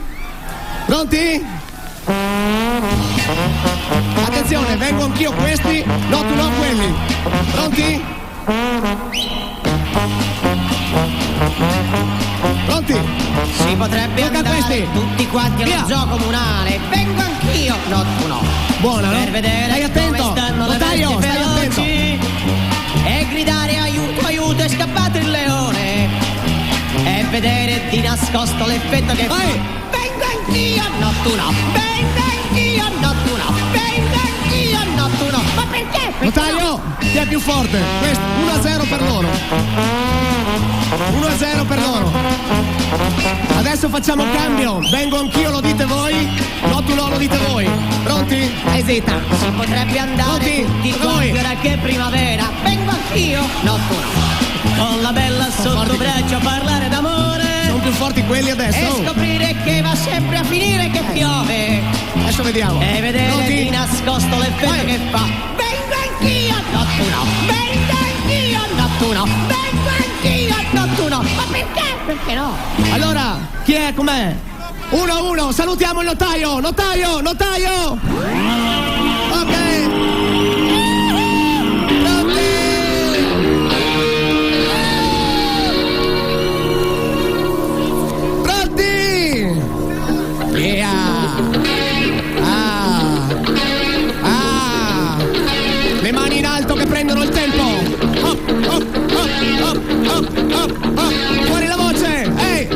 Attenzione, vengo anch'io questi, no tu no quelli. Pronti? Si potrebbe Tocca a andare questi. tutti quanti Via. allo zoo comunale. Vengo anch'io, no tu no. Buona, no? Per vedere Stai attento. come stanno le Notaio, bestie stai attento. feroci e gridare aiuto, è scappato il leone. E vedere di nascosto l'effetto che fa. Vai. Vengo anch'io, no tu no. Vengo anch'io, no tu no. Vengo anch'io, no tu no. Ma perché? Notaio, chi è più forte? Questo, 1-0 per loro. 1-0 per loro. Adesso facciamo un cambio. Vengo anch'io, lo dite voi. No tu no, lo dite voi. Pronti? Esita, si potrebbe andare Pronti? tutti Voi. quanti ora che è primavera. Vengo anch'io, no tu no. Con la bella sotto braccio a parlare d'amore Sono più forti quelli adesso. e scoprire che va sempre a finire che piove. Adesso vediamo. E vedere Pronti? di nascosto l'effetto Vai. che fa. Vengo anch'io, no tu no. Vengo anch'io, no tu no. Vengo anch'io, no tu no. Ma perché? Perché no? Allora, chi è? Com'è? 1-1, salutiamo il notaio! Notaio! Ok! Pronti? Via! Le mani in alto che prendono il tempo! Up! Fuori la voce! Ehi!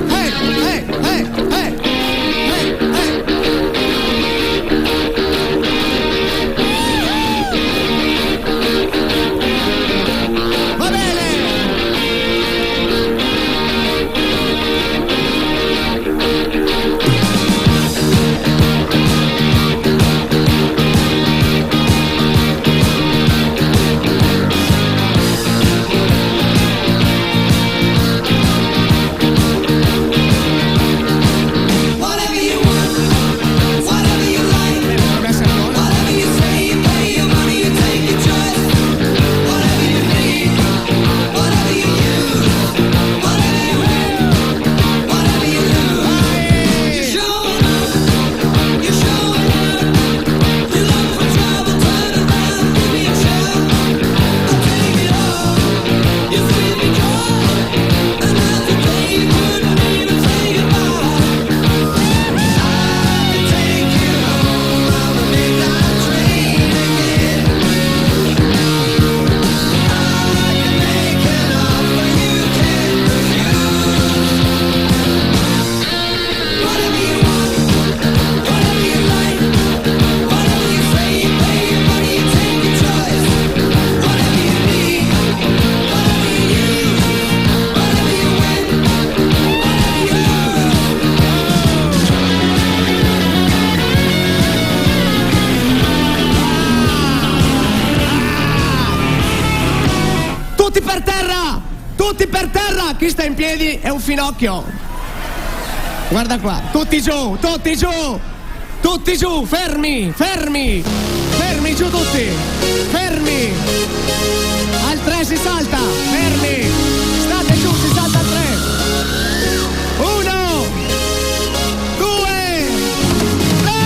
Tutti per terra, chi sta in piedi è un finocchio. Guarda qua, tutti giù, tutti giù, tutti giù, fermi, fermi, fermi giù tutti, fermi. Al 3 si salta, fermi, state giù, si salta al 3. 1, 2, 3.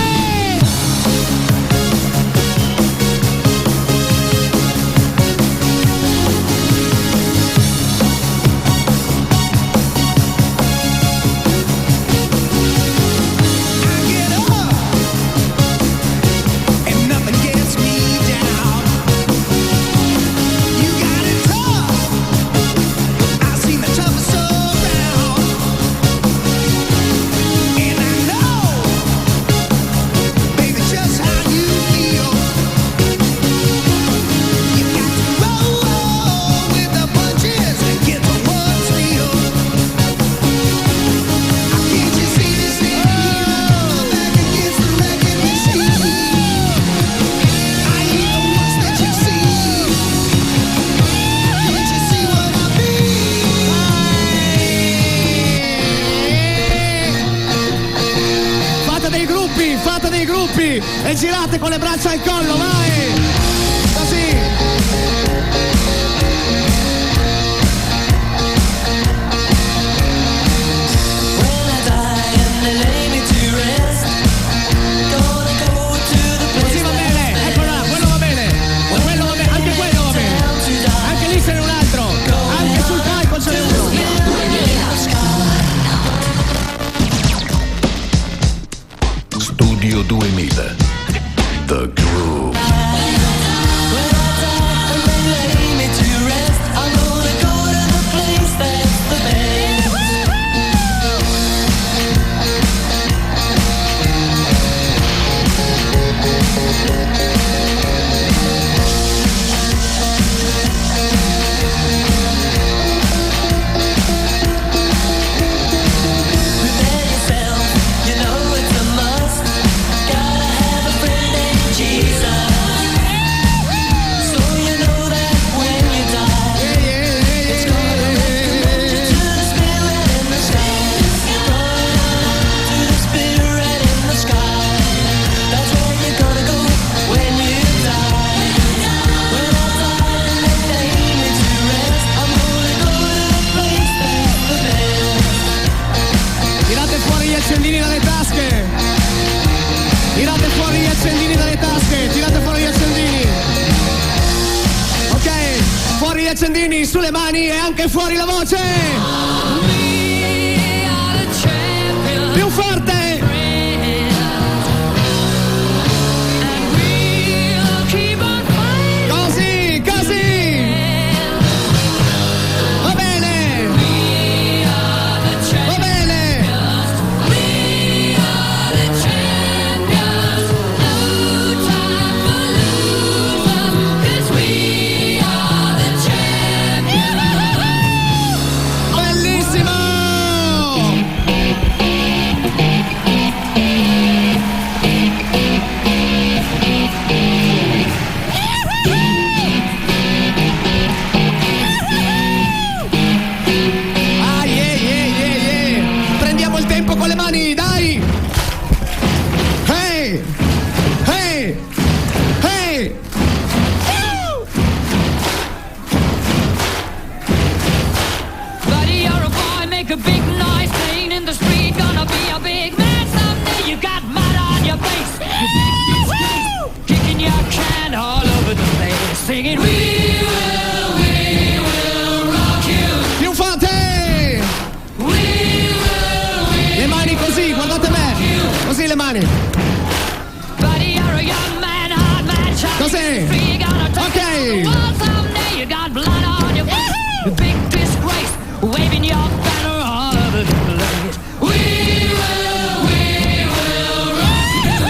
Fate dei gruppi e girate con le braccia al collo, vai! Così! Così va bene, ecco là, quello va bene, quello va bene, anche quello va bene, anche lì ce n'è un altro, anche sul palco ce n'è uno. Studio 2000, The Groove. Tirate fuori gli accendini dalle tasche! Tirate fuori gli accendini dalle tasche! Tirate fuori gli accendini! Ok, fuori gli accendini, sulle mani e anche fuori la voce! Più forte! Così, così! Va bene! Va bene! Bellissimo! Ah, yeah. Prendiamo il tempo con le mani, dai! Hey! Hey! Hey! Buddy, you're a boy, make a big noise, playing in the street, gonna be a big man someday. You got mud on your face, kicking your can all over the place, singing we will rock you. Più forte! Le mani così, guardate me! Così le mani! Buddy, you're a young man, hard man, shouting Così. in the street, gonna take Ok. the wall someday. You got blood on your face, the big disgrace, waving your banner all over the place. We will rock you.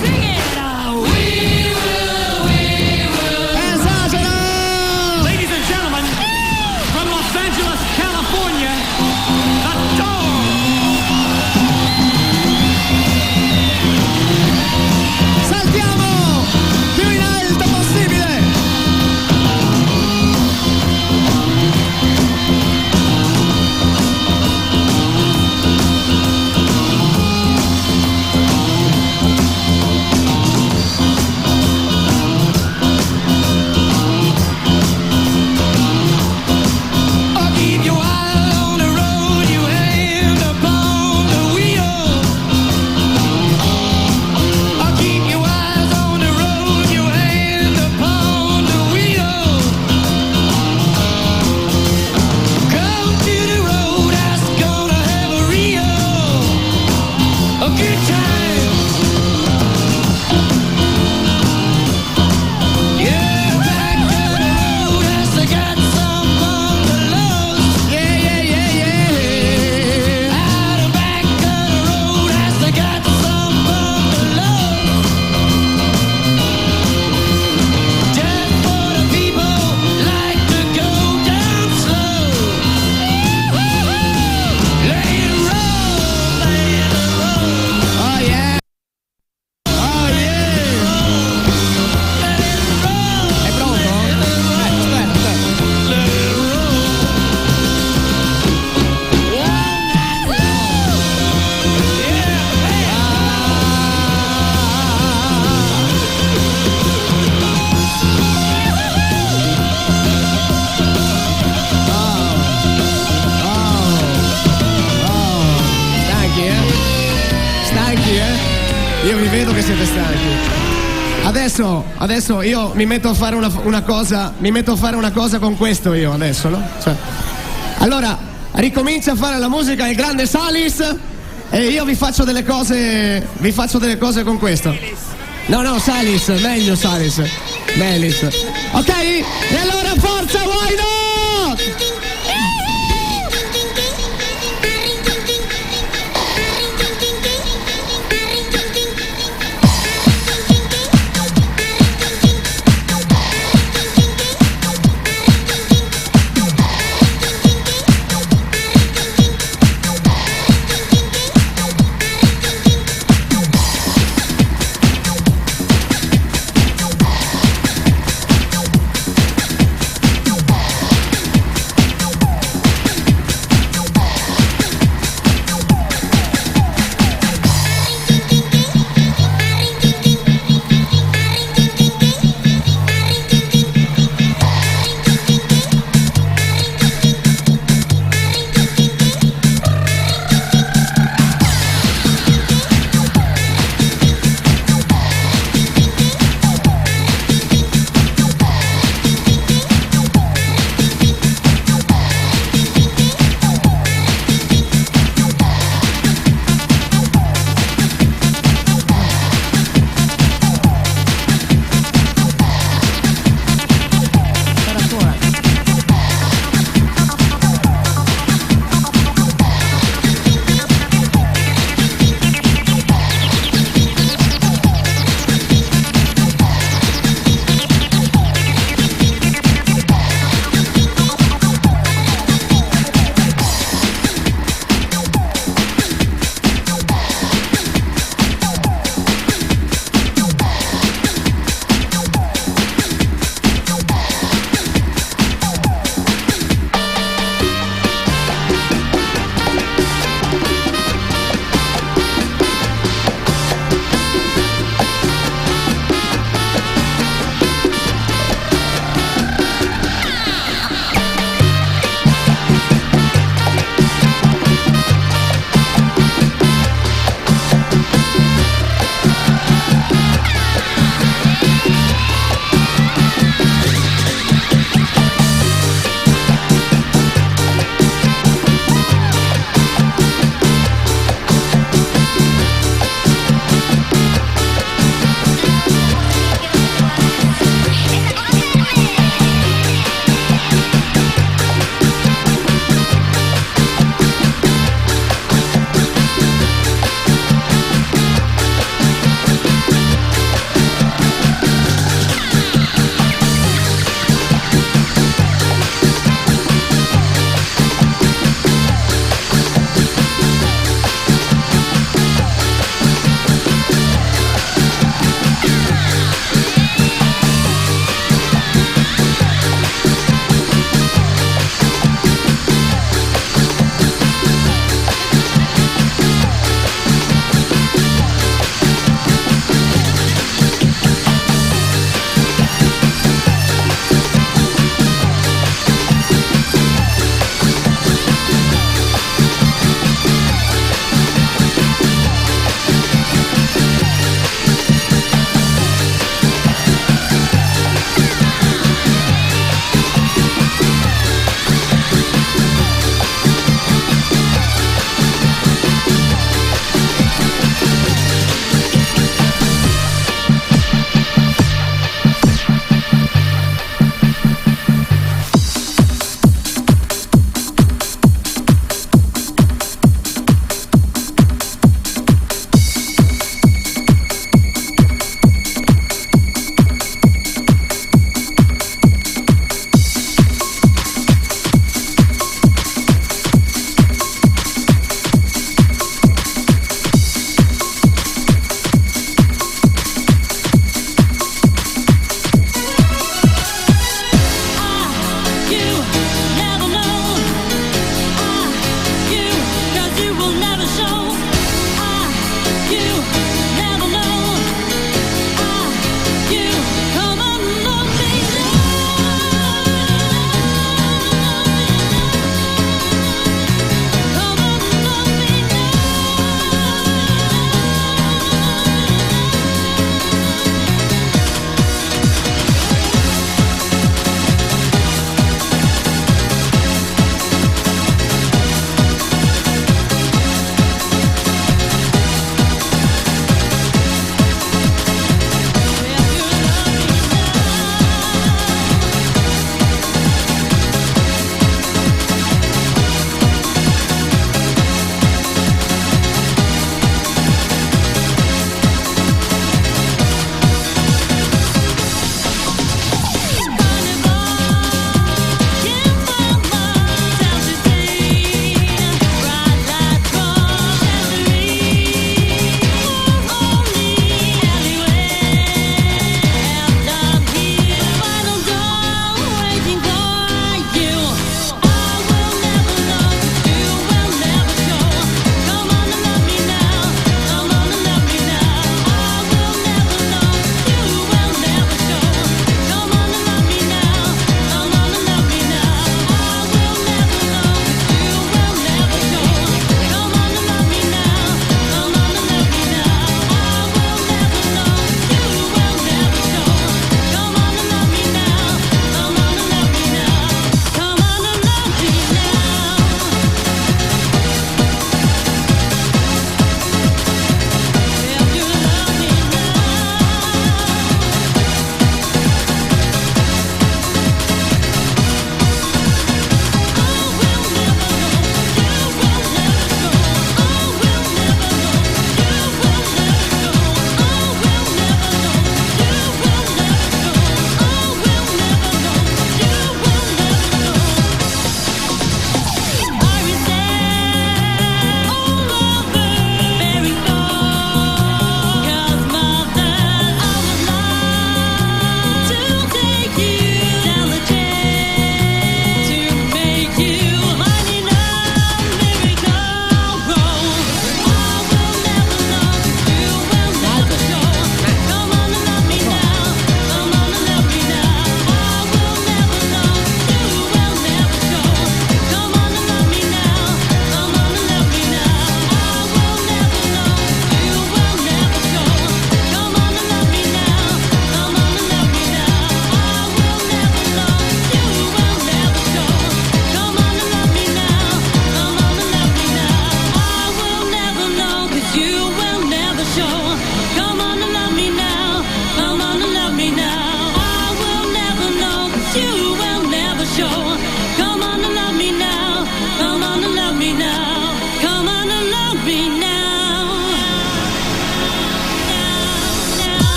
Sing it out. We will. Esagero! Ladies and gentlemen, from Los Angeles, California, the Doors! Io vi vedo che siete stanchi. Adesso io mi metto a fare una cosa con questo io adesso, no? Cioè, allora ricomincia a fare la musica il grande Salis e io vi faccio delle cose con questo. No, Salis, meglio Salis. Melis. Ok? E allora forza, why not?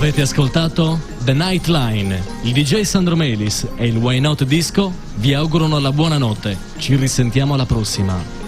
Avete ascoltato The Nightline. Il DJ Sandro Melis e il Why Not Disco vi augurano la buonanotte. Ci risentiamo alla prossima.